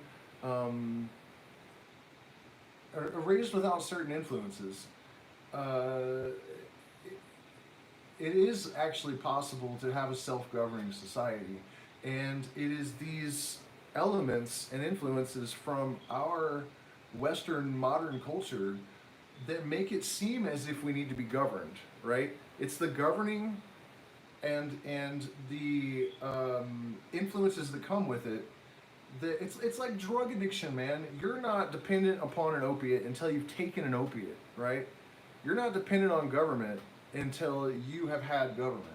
raised without certain influences, it is actually possible to have a self-governing society. And it is these elements and influences from our Western modern culture that make it seem as if we need to be governed, right? It's the governing and the influences that come with it. That it's like drug addiction, man. You're not dependent upon an opiate until you've taken an opiate, right? You're not dependent on government until you have had government.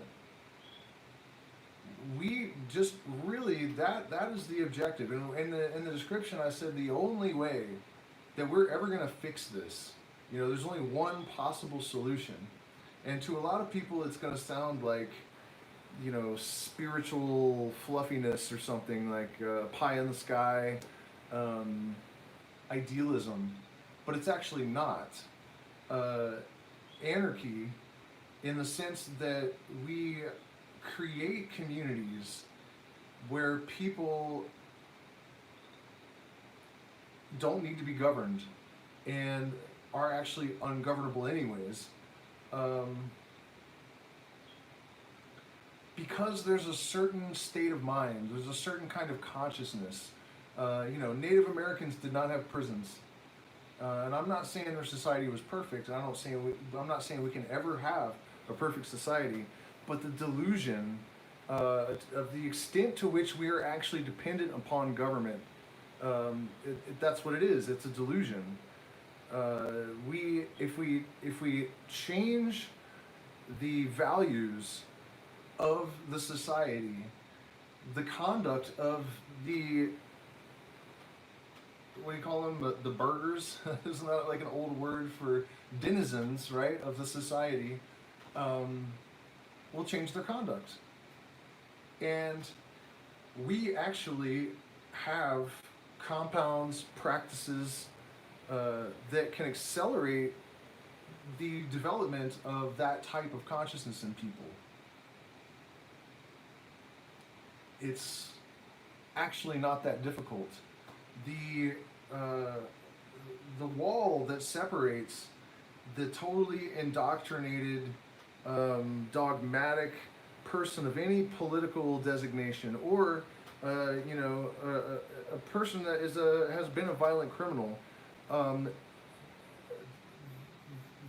We just really, that is the objective. And in the description, I said the only way that we're ever going to fix this, you know, there's only one possible solution. And to a lot of people, it's going to sound like, you know, spiritual fluffiness or something, like pie in the sky idealism. But it's actually not. Anarchy, in the sense that we create communities where people don't need to be governed and are actually ungovernable anyways, because there's a certain state of mind, there's a certain kind of consciousness. You know, Native Americans did not have prisons. And I'm not saying their society was perfect, and I'm not saying we can ever have a perfect society, but the delusion of the extent to which we are actually dependent upon government, that's what it is. It's a delusion. If we change the values of the society, the conduct of the, what do you call them, the burgers? Isn't that like an old word for denizens, right, of the society? Will change their conduct. And we actually have compounds, practices that can accelerate the development of that type of consciousness in people. it's actually not that difficult. The the wall that separates the totally indoctrinated, dogmatic person of any political designation, or a person that has been a violent criminal,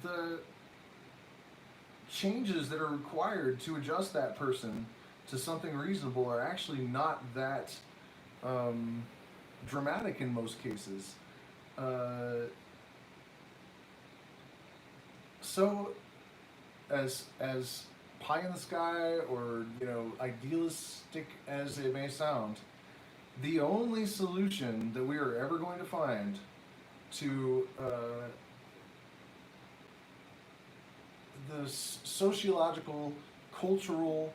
the changes that are required to adjust that person to something reasonable are actually not that dramatic in most cases. So, as pie in the sky or idealistic as it may sound, the only solution that we are ever going to find to the sociological, cultural,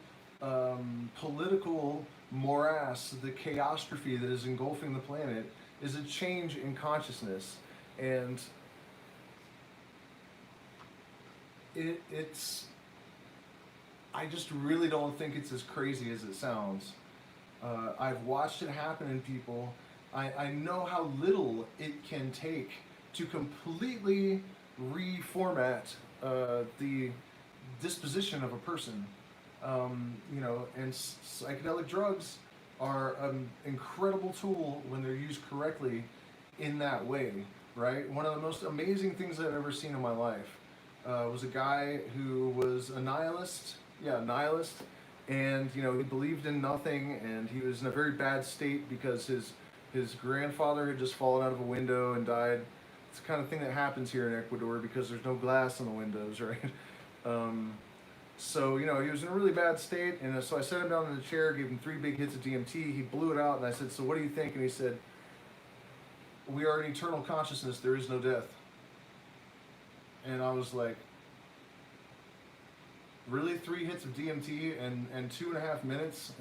political morass, the chaostrophe that is engulfing the planet, is a change in consciousness. And it's I just really don't think it's as crazy as it sounds. I've watched it happen in people. I know how little it can take to completely reformat the disposition of a person. And psychedelic drugs are an incredible tool when they're used correctly in that way, right? One of the most amazing things I've ever seen in my life was a guy who was a nihilist, and he believed in nothing, and he was in a very bad state because his grandfather had just fallen out of a window and died. It's the kind of thing that happens here in Ecuador because there's no glass in the windows, right? So, he was in a really bad state, and so I set him down in the chair, gave him 3 big hits of DMT, he blew it out, and I said, so what do you think? And he said, we are an eternal consciousness, there is no death. And I was like, really, 3 hits of DMT and 2.5 minutes?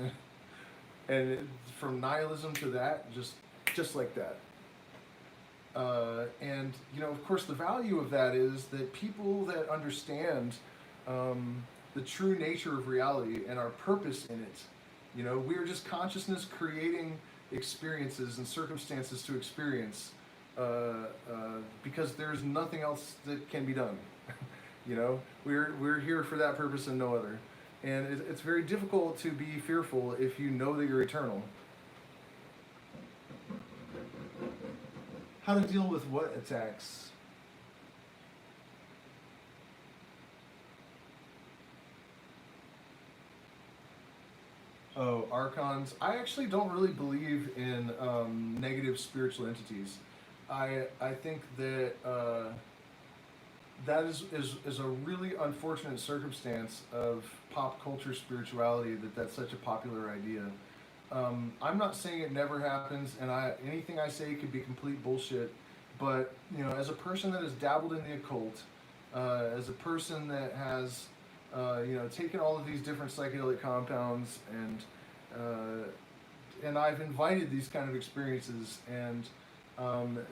And from nihilism to that, just like that. And, of course, the value of that is that people that understand the true nature of reality and our purpose in it, we are just consciousness creating experiences and circumstances to experience because there's nothing else that can be done. We're here for that purpose and no other. And it's very difficult to be fearful if you know that you're eternal. How to deal with what attacks? Oh, archons. I actually don't really believe in negative spiritual entities. I think that that is a really unfortunate circumstance of pop culture spirituality, that's such a popular idea. I'm not saying it never happens, and anything I say could be complete bullshit, but as a person that has dabbled in the occult, as a person that has taken all of these different psychedelic compounds, and I've invited these kind of experiences, and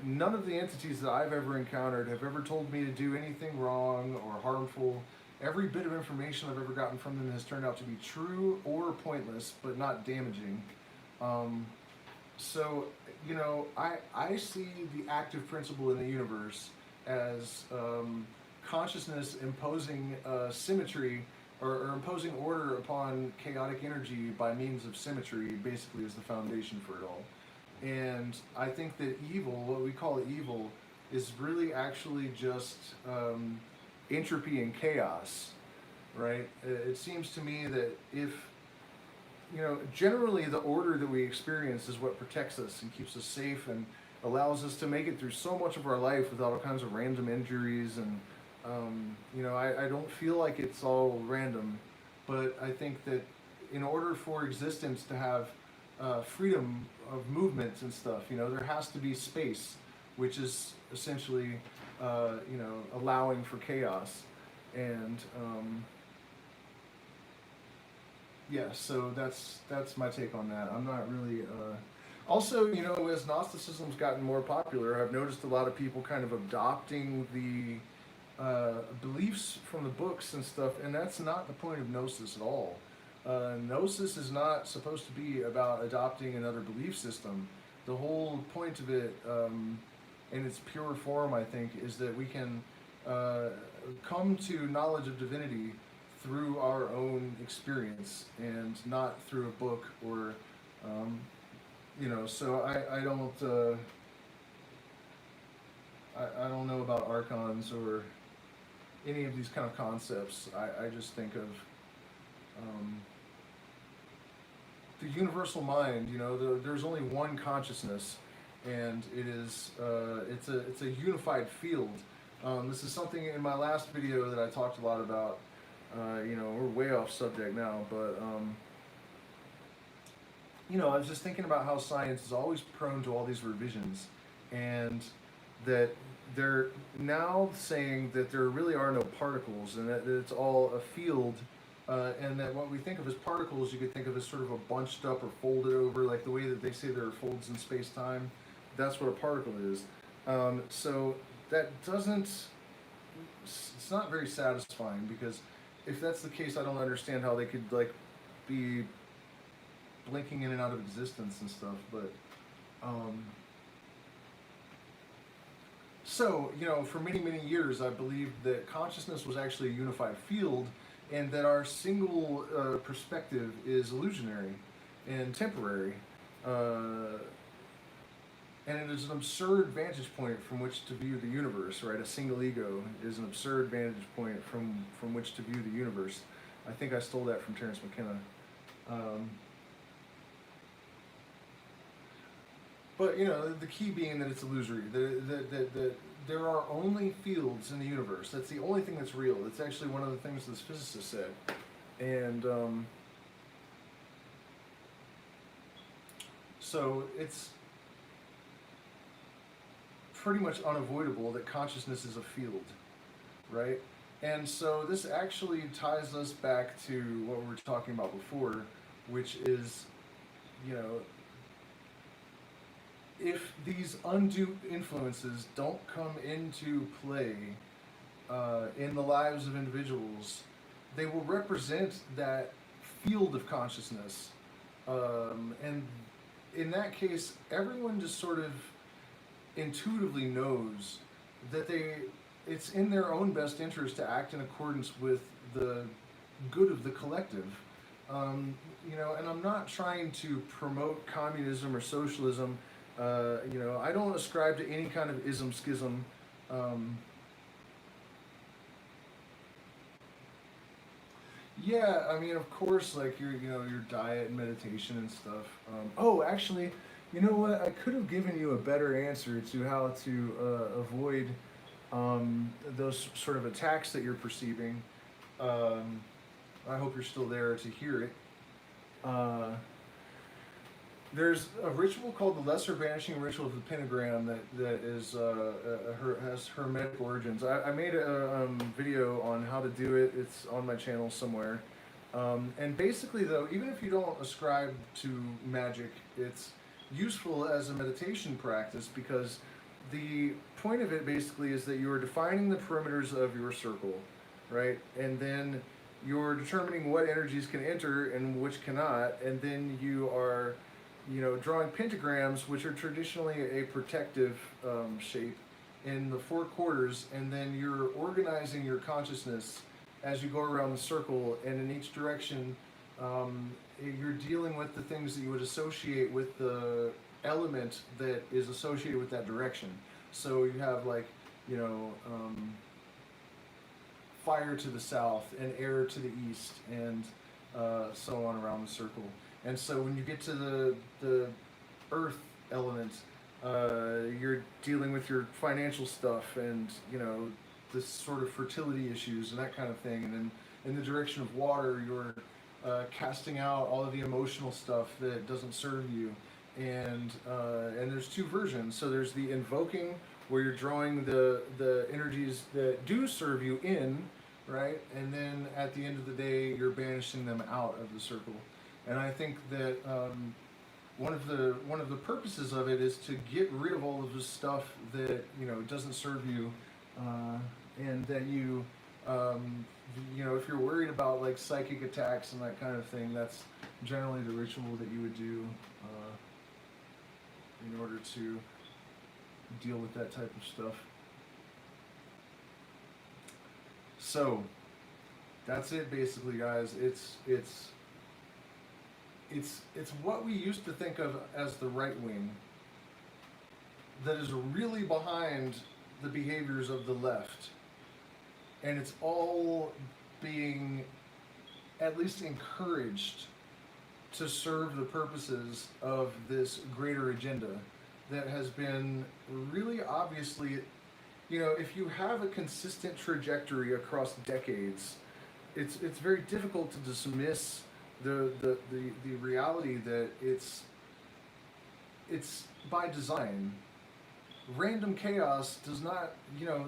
none of the entities that I've ever encountered have ever told me to do anything wrong or harmful. Every bit of information I've ever gotten from them has turned out to be true or pointless, but not damaging. So, I see the active principle in the universe as consciousness imposing symmetry or imposing order upon chaotic energy by means of symmetry, basically, is the foundation for it all. And I think that evil, what we call evil, is really actually just entropy and chaos, right? It seems to me that if, generally the order that we experience is what protects us and keeps us safe and allows us to make it through so much of our life without all kinds of random injuries. And, I don't feel like it's all random, but I think that in order for existence to have freedom of movement and stuff, there has to be space, which is essentially, allowing for chaos. And so that's my take on that. I'm not really. Also, as Gnosticism's gotten more popular, I've noticed a lot of people kind of adopting the beliefs from the books and stuff, and that's not the point of Gnosis at all. Gnosis is not supposed to be about adopting another belief system. The whole point of it, in its pure form, I think, is that we can come to knowledge of divinity through our own experience and not through a book or, so I don't know about archons or any of these kind of concepts. I just think of the universal mind. There's only one consciousness, and it's a unified field. This is something in my last video that I talked a lot about. We're way off subject now, but I was just thinking about how science is always prone to all these revisions, and that they're now saying that there really are no particles, and that it's all a field, and that what we think of as particles, you could think of as sort of a bunched up or folded over, like the way that they say there are folds in space-time. That's what a particle is. So that it's not very satisfying, because if that's the case, I don't understand how they could be blinking in and out of existence and stuff. But so for many, many years I believed that consciousness was actually a unified field, and that our single perspective is illusionary and temporary, and it is an absurd vantage point from which to view the universe, right? A single ego is an absurd vantage point from which to view the universe. I think I stole that from Terence McKenna. But the key being that it's illusory. That there are only fields in the universe. That's the only thing that's real. That's actually one of the things this physicist said. And so it's pretty much unavoidable that consciousness is a field, right? And so this actually ties us back to what we were talking about before, which is, if these undue influences don't come into play in the lives of individuals, they will represent that field of consciousness. And in that case, everyone just sort of intuitively knows that it's in their own best interest to act in accordance with the good of the collective. And I'm not trying to promote communism or socialism. I don't ascribe to any kind of ism schism. Yeah, I mean, of course, your diet and meditation and stuff. Actually, you know what? I could have given you a better answer to how to avoid those sort of attacks that you're perceiving. I hope you're still there to hear it. There's a ritual called the Lesser Vanishing Ritual of the Pentagram that has hermetic origins. I made a video on how to do it. It's on my channel somewhere. And basically, though, even if you don't ascribe to magic, it's useful as a meditation practice, because the point of it basically is that you are defining the perimeters of your circle, right? And then you're determining what energies can enter and which cannot, and then you are drawing pentagrams, which are traditionally a protective shape in the four quarters, and then you're organizing your consciousness as you go around the circle, and in each direction you're dealing with the things that you would associate with the element that is associated with that direction. So you have fire to the south and air to the east, and so on around the circle. And so when you get to the earth element, you're dealing with your financial stuff and this sort of fertility issues and that kind of thing. And then in the direction of water, you're casting out all of the emotional stuff that doesn't serve you. And there's two versions. So there's the invoking, where you're drawing the energies that do serve you in, right? And then at the end of the day, you're banishing them out of the circle. And I think that one of the purposes of it is to get rid of all of this stuff that doesn't serve you, and that you You know, if you're worried about like psychic attacks and that kind of thing, that's generally the ritual that you would do in order to deal with that type of stuff. So that's it, basically, guys. It's what we used to think of as the right wing that is really behind the behaviors of the left, and it's all being at least encouraged to serve the purposes of this greater agenda that has been really obviously, you know, if you have a consistent trajectory across decades, it's very difficult to dismiss the reality that it's by design. Random chaos does not, you know,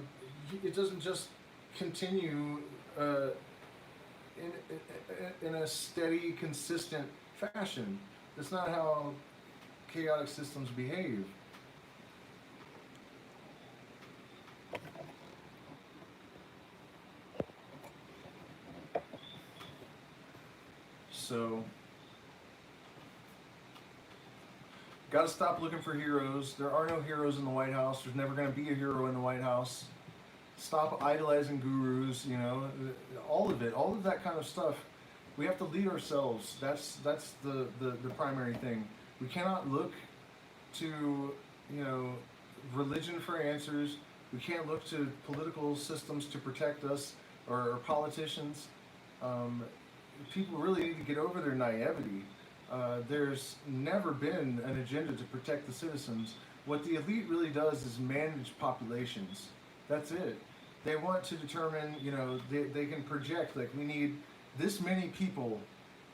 it doesn't just continue in a steady, consistent fashion. That's not how chaotic systems behave. So, got to stop looking for heroes. There are no heroes in the White House. There's never going to be a hero in the White House. Stop idolizing gurus, you know, all of it, all of that kind of stuff. We have to lead ourselves. That's the primary thing. We cannot look to, you know, religion for answers. We can't look to political systems to protect us, or politicians. People really need to get over their naivety. There's never been an agenda to protect the citizens. What the elite really does is manage populations. That's it. They want to determine, you know, they can project, like, we need this many people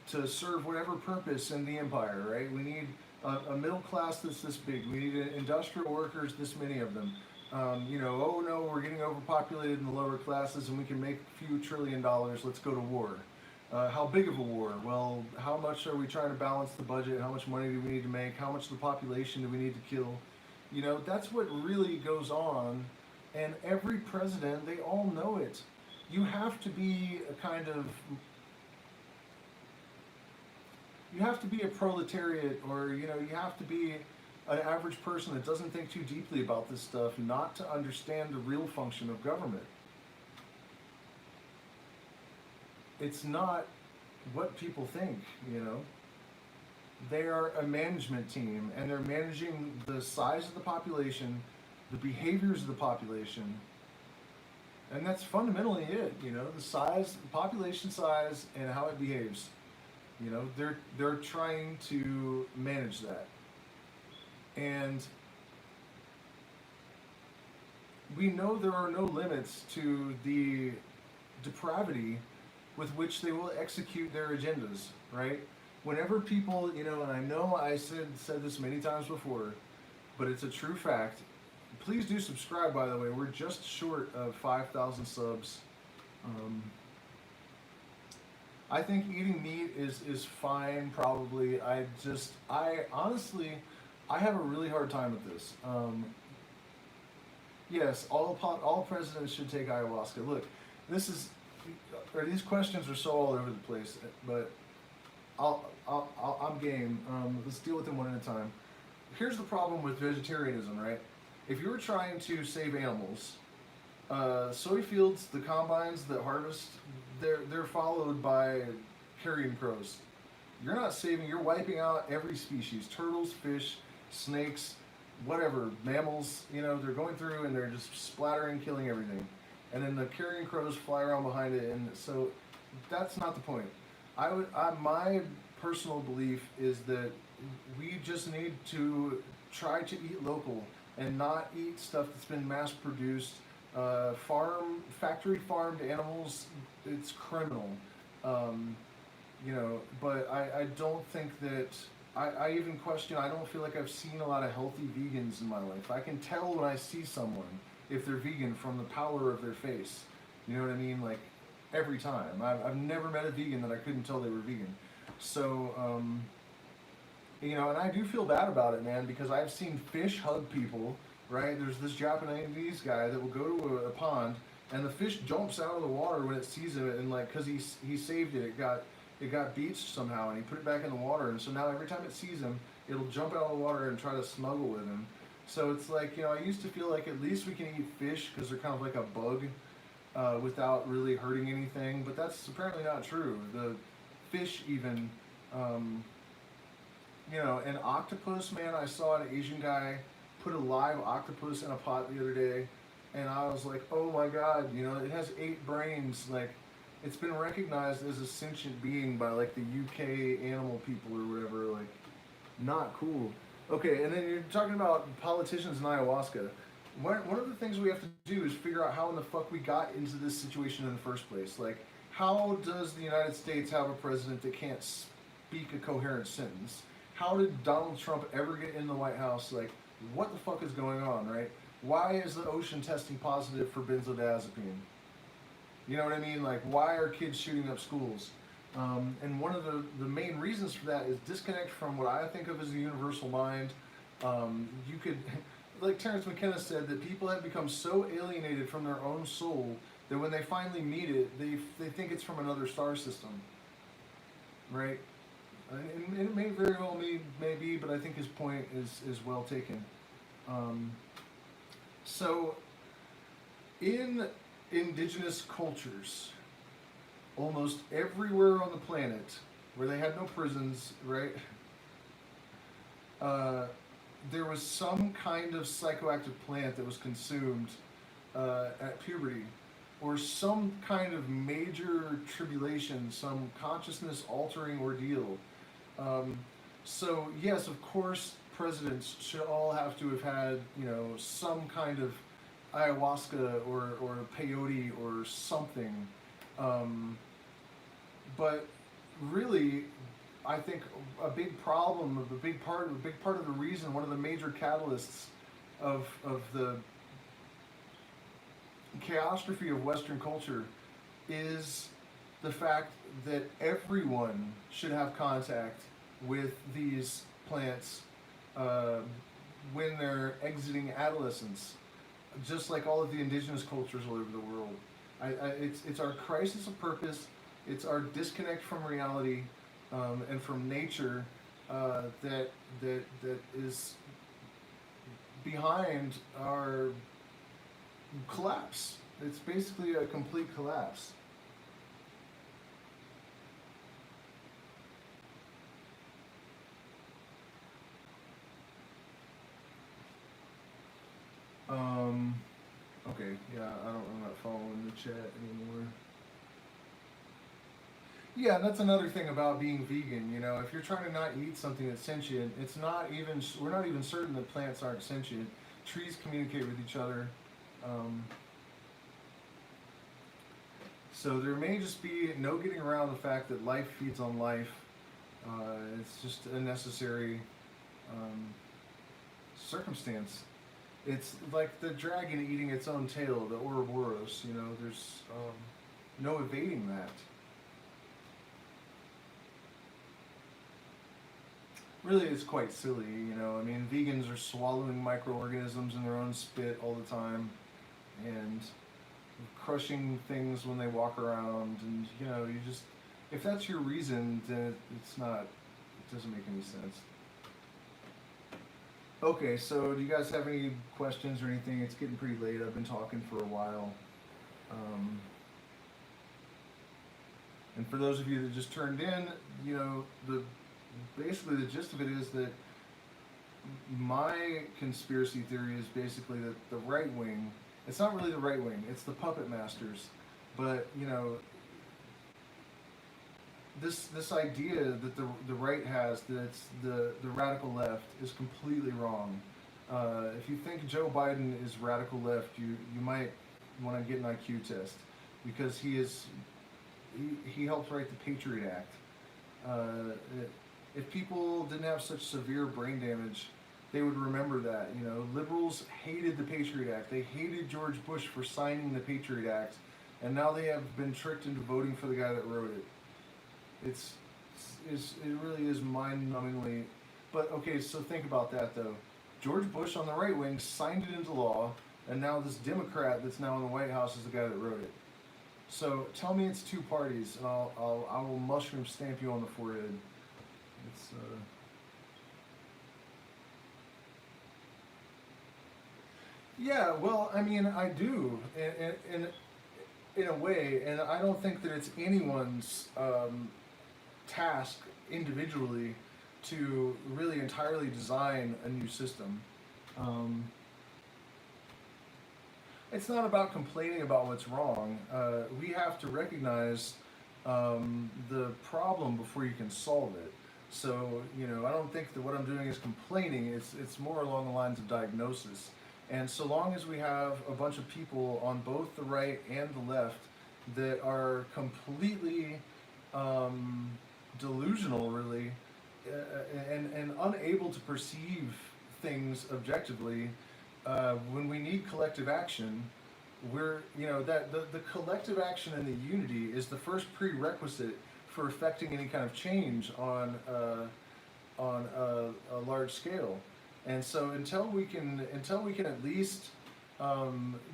to serve whatever purpose in the empire, right? We need a middle class that's this big. We need industrial workers, this many of them. You know, oh no, we're getting overpopulated in the lower classes and we can make a few $1 trillion, let's go to war. How big of a war? Well, how much are we trying to balance the budget? How much money do we need to make? How much of the population do we need to kill? You know, that's what really goes on. And every president, they all know it. You have to be a kind of, you have to be a proletariat, or, you know, you have to be an average person that doesn't think too deeply about this stuff not to understand the real function of government. It's not what people think, you know. They are a management team, and they're managing the size of the population, the behaviors of the population, and that's fundamentally it, you know, the size, the population size, and how it behaves. You know, they're trying to manage that. And we know there are no limits to the depravity with which they will execute their agendas, right? Whenever people, you know, and I know I said this many times before, but it's a true fact. Please do subscribe, by the way. We're just short of 5,000 subs. I think eating meat is fine, probably. I honestly, I have a really hard time with this. Yes, all presidents should take ayahuasca. Look, these questions are so all over the place, but I'm game. Let's deal with them one at a time. Here's the problem with vegetarianism, right? If you're trying to save animals, soy fields, the combines that harvest, they're followed by carrion crows. You're not saving, you're wiping out every species: turtles, fish, snakes, whatever, mammals. You know, they're going through and they're just splattering, killing everything. And then the carrion crows fly around behind it, and so that's not the point. My personal belief is that we just need to try to eat local and not eat stuff that's been mass produced. Factory farmed animals, it's criminal. You know, but I don't think that, I even question, I don't feel like I've seen a lot of healthy vegans in my life. I can tell when I see someone if they're vegan from the pallor of their face. You know what I mean? Like, every time. I've never met a vegan that I couldn't tell they were vegan. So, you know, and I do feel bad about it, man, because I've seen fish hug people, right? There's this Japanese guy that will go to a pond and the fish jumps out of the water when it sees him, and like because he saved it, it got beached somehow, and he put it back in the water, and so now every time it sees him, it'll jump out of the water and try to smuggle with him. So it's like, I used to feel like at least we can eat fish because they're kind of like a bug without really hurting anything, but that's apparently not true. The fish even, an octopus, man, I saw an Asian guy put a live octopus in a pot the other day, and I was like, oh my god, it has 8 brains, like, it's been recognized as a sentient being by like the UK animal people or whatever, like, not cool. Okay, and then you're talking about politicians and ayahuasca. One of the things we have to do is figure out how in the fuck we got into this situation in the first place. Like, how does the United States have a president that can't speak a coherent sentence? How did Donald Trump ever get in the White House? Like, what the fuck is going on, right? Why is the ocean testing positive for benzodiazepine? You know what I mean? Like, why are kids shooting up schools? And one of the main reasons for that is disconnect from what I think of as the universal mind. You could, like Terence McKenna said, that people have become so alienated from their own soul that when they finally meet it, they think it's from another star system, right? And it may very well may be, but I think his point is well taken. So, in indigenous cultures, almost everywhere on the planet where they had no prisons, right? There was some kind of psychoactive plant that was consumed at puberty, or some kind of major tribulation, some consciousness altering ordeal. So yes, of course, presidents should all have to have had, some kind of ayahuasca or peyote or something. But really, I think a big problem, a big part of the reason, one of the major catalysts of the chaostrophe of Western culture is the fact that everyone should have contact with these plants when they're exiting adolescence, just like all of the indigenous cultures all over the world. It's our crisis of purpose. It's our disconnect from reality and from nature that is behind our collapse. It's basically a complete collapse. Okay, yeah, I'm not following the chat anymore. Yeah, that's another thing about being vegan. If you're trying to not eat something that's sentient, we're not even certain that plants aren't sentient. Trees communicate with each other. So there may just be no getting around the fact that life feeds on life. It's just a necessary circumstance. It's like the dragon eating its own tail, the Ouroboros. There's no evading that. Really, it's quite silly, vegans are swallowing microorganisms in their own spit all the time, and crushing things when they walk around, and, if that's your reason, then it doesn't make any sense. Okay, so do you guys have any questions or anything? It's getting pretty late. I've been talking for a while. And for those of you that just turned in, basically the gist of it is that my conspiracy theory is basically that the right wing, it's not really the right wing, it's the puppet masters, but this idea that the right has, that it's the radical left, is completely wrong. If you think Joe Biden is radical left, you might want to get an IQ test, because he helped write the Patriot Act. If people didn't have such severe brain damage, they would remember that. Liberals hated the Patriot Act. They hated George Bush for signing the Patriot Act, and now they have been tricked into voting for the guy that wrote it. It really is mind-numbingly. But okay, so think about that though. George Bush on the right wing signed it into law. and now this Democrat that's now in the White House is the guy that wrote it. So tell me it's two parties, and I will mushroom stamp you on the forehead. It's yeah, well, I mean, I do, in a way, and I don't think that it's anyone's task individually to really entirely design a new system. Um, it's not about complaining about what's wrong. We have to recognize the problem before you can solve it. So, I don't think that what I'm doing is complaining. It's more along the lines of diagnosis. And so long as we have a bunch of people on both the right and the left that are completely delusional, really, and unable to perceive things objectively, when we need collective action, that the collective action and the unity is the first prerequisite for effecting any kind of change on a large scale. And so until we can at least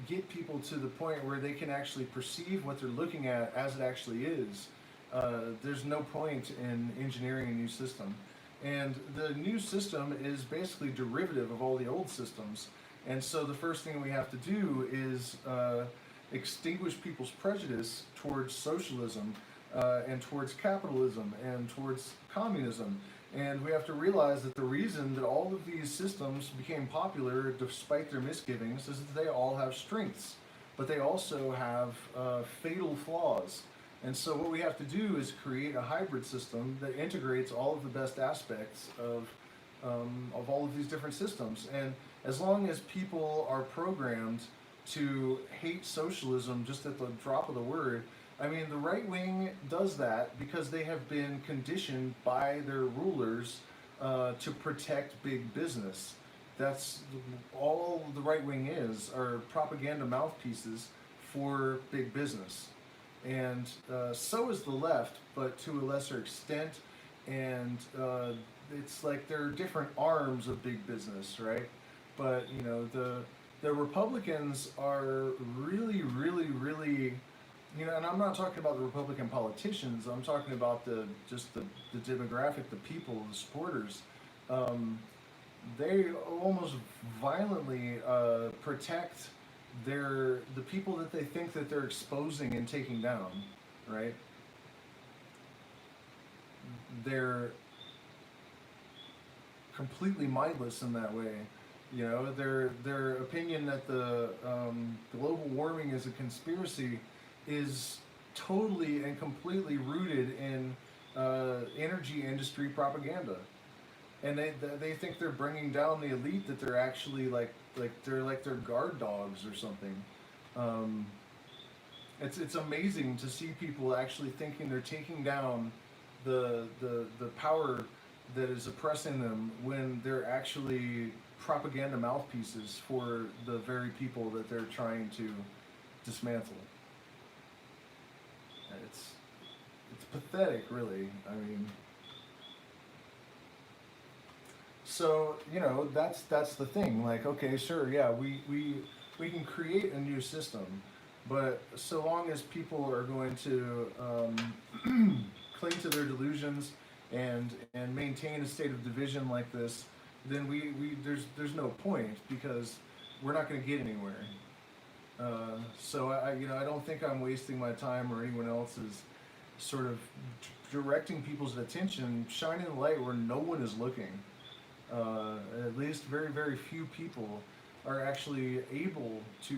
get people to the point where they can actually perceive what they're looking at as it actually is, there's no point in engineering a new system. And the new system is basically derivative of all the old systems. And so the first thing we have to do is extinguish people's prejudice towards socialism and towards capitalism and towards communism. And we have to realize that the reason that all of these systems became popular, despite their misgivings, is that they all have strengths, but they also have fatal flaws. And so what we have to do is create a hybrid system that integrates all of the best aspects of all of these different systems. And as long as people are programmed to hate socialism just at the drop of the word, I mean, the right wing does that because they have been conditioned by their rulers to protect big business. That's all the right wing are propaganda mouthpieces for big business. And so is the left, but to a lesser extent. And it's like there are different arms of big business, right? But, the Republicans are really, really, really, and I'm not talking about the Republican politicians. I'm talking about the demographic, the people, the supporters. They almost violently protect the people that they think that they're exposing and taking down, right? They're completely mindless in that way. Their opinion that the global warming is a conspiracy is totally and completely rooted in energy industry propaganda, and they think they're bringing down the elite, that they're actually like they're guard dogs or something. It's amazing to see people actually thinking they're taking down the power that is oppressing them when they're actually propaganda mouthpieces for the very people that they're trying to dismantle. It's pathetic, really. I mean, so that's the thing. Like, okay, sure, yeah, we can create a new system, but so long as people are going to cling to their delusions and maintain a state of division like this, then there's no point, because we're not going to get anywhere. So I don't think I'm wasting my time or anyone else's sort of directing people's attention, shining the light where no one is looking. At least very, very few people are actually able to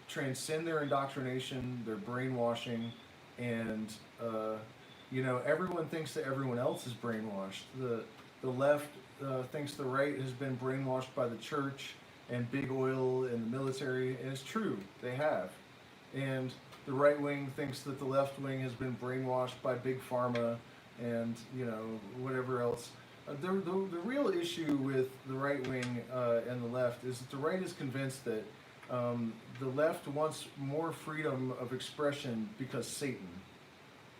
transcend their indoctrination, their brainwashing, and everyone thinks that everyone else is brainwashed. The left thinks the right has been brainwashed by the church and big oil and the military, and it's true, they have. And the right wing thinks that the left wing has been brainwashed by big pharma and whatever else. The real issue with the right wing and the left is that the right is convinced that the left wants more freedom of expression because Satan.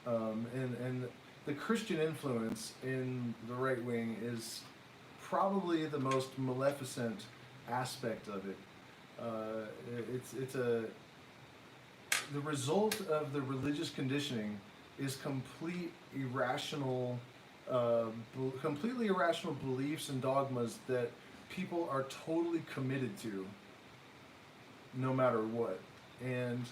And the Christian influence in the right wing is probably the most maleficent aspect of it. It's a the result of the religious conditioning is completely irrational beliefs and dogmas that people are totally committed to, no matter what. And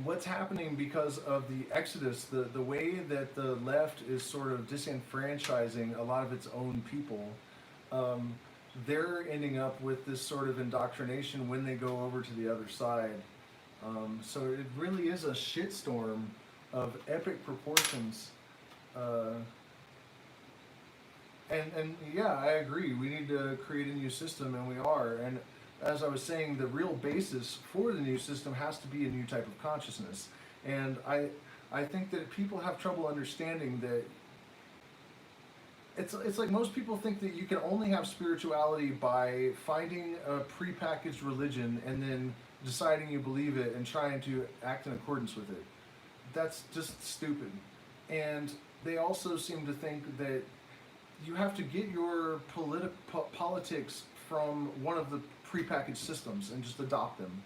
what's happening because of the exodus, the way that the left is sort of disenfranchising a lot of its own people, they're ending up with this sort of indoctrination when they go over to the other side. So it really is a shitstorm of epic proportions. And yeah, I agree. We need to create a new system, and we are. And as I was saying, the real basis for the new system has to be a new type of consciousness. And I think that people have trouble understanding that it's like most people think that you can only have spirituality by finding a prepackaged religion and then deciding you believe it and trying to act in accordance with it. That's just stupid. And they also seem to think that you have to get your politics from one of the prepackaged systems and just adopt them.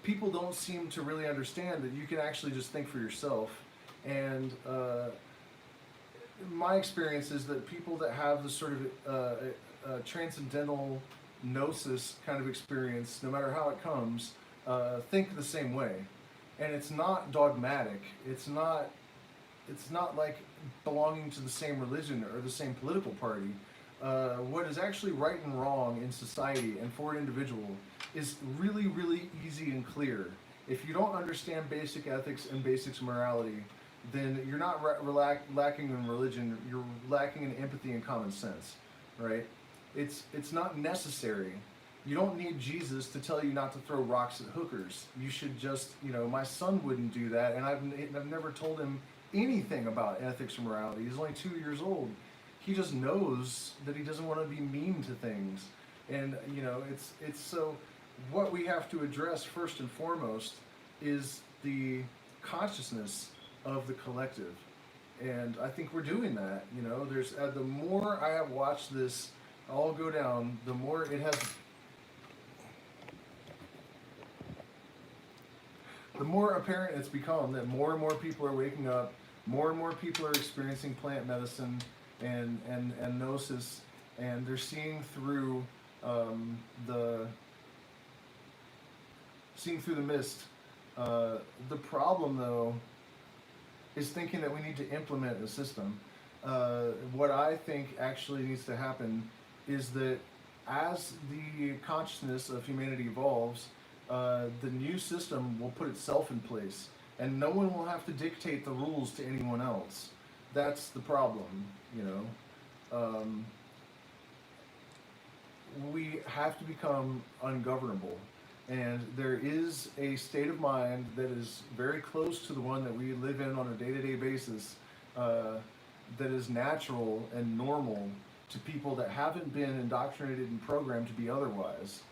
People don't seem to really understand that you can actually just think for yourself. And my experience is that people that have this sort of transcendental gnosis kind of experience, no matter how it comes, think the same way. And it's not dogmatic. It's not like belonging to the same religion or the same political party. What is actually right and wrong in society and for an individual is really, really easy and clear. If you don't understand basic ethics and basic morality, then you're not lacking in religion, you're lacking in empathy and common sense, right? It's not necessary. You don't need Jesus to tell you not to throw rocks at hookers. You should just, my son wouldn't do that, and I've never told him anything about ethics or morality. He's only 2 years old. He just knows that he doesn't want to be mean to things. And, it's so what we have to address first and foremost is the consciousness of the collective. And I think we're doing that. There's the more I have watched this all go down, the more it has, the more apparent it's become that more and more people are waking up, more and more people are experiencing plant medicine and gnosis, and they're seeing through the mist. The problem, though, is thinking that we need to implement a system. What I think actually needs to happen is that as the consciousness of humanity evolves, the new system will put itself in place, and no one will have to dictate the rules to anyone else. That's the problem, we have to become ungovernable. And there is a state of mind that is very close to the one that we live in on a day-to-day basis, that is natural and normal to people that haven't been indoctrinated and programmed to be otherwise,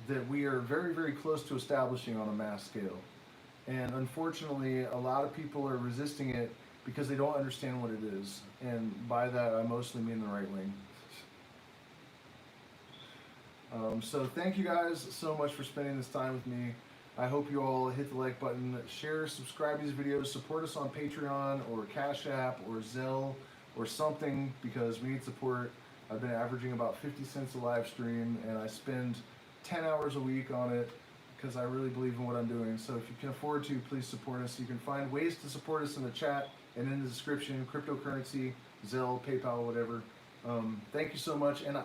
that we are very, very close to establishing on a mass scale. And unfortunately, a lot of people are resisting it because they don't understand what it is. And by that, I mostly mean the right wing. So thank you guys so much for spending this time with me. I hope you all hit the like button, share, subscribe to these videos, support us on Patreon or Cash App or Zelle or something, because we need support. I've been averaging about 50 cents a live stream, and I spend 10 hours a week on it because I really believe in what I'm doing. So if you can afford to, please support us. You can find ways to support us in the chat and in the description: cryptocurrency, Zelle, PayPal, whatever. Thank you so much. And I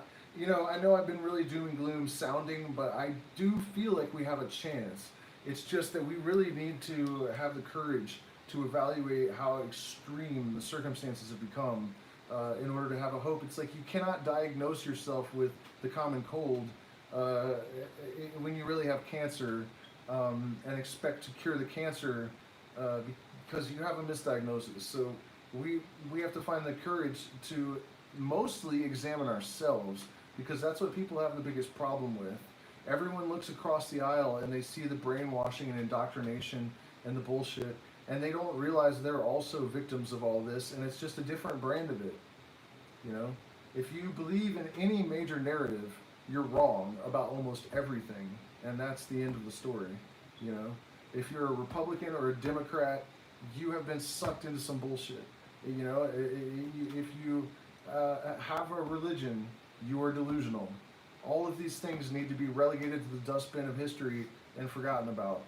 know I've been really doom and gloom sounding, but I do feel like we have a chance. It's just that we really need to have the courage to evaluate how extreme the circumstances have become in order to have a hope. It's like you cannot diagnose yourself with the common cold when you really have cancer and expect to cure the cancer because you have a misdiagnosis. So we have to find the courage to mostly examine ourselves, because that's what people have the biggest problem with. Everyone looks across the aisle and they see the brainwashing and indoctrination and the bullshit, and they don't realize they're also victims of all this, and it's just a different brand of it, If you believe in any major narrative, you're wrong about almost everything, and that's the end of the story. You know, if you're a Republican or a Democrat, you have been sucked into some bullshit. You know, if you have a religion, you are delusional. All of these things need to be relegated to the dustbin of history and forgotten about.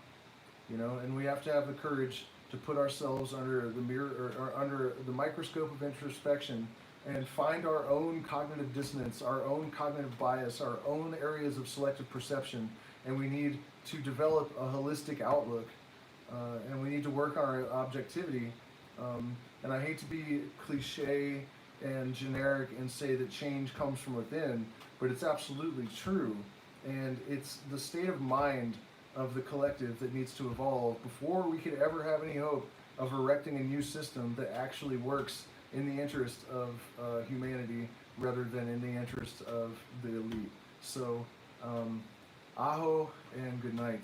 You know, and we have to have the courage to put ourselves under the mirror or under the microscope of introspection and find our own cognitive dissonance, our own cognitive bias, our own areas of selective perception, and we need to develop a holistic outlook, and we need to work on our objectivity. And I hate to be cliche and generic and say that change comes from within, but it's absolutely true, and it's the state of mind of the collective that needs to evolve before we could ever have any hope of erecting a new system that actually works in the interest of humanity rather than in the interest of the elite. So, aho and good night.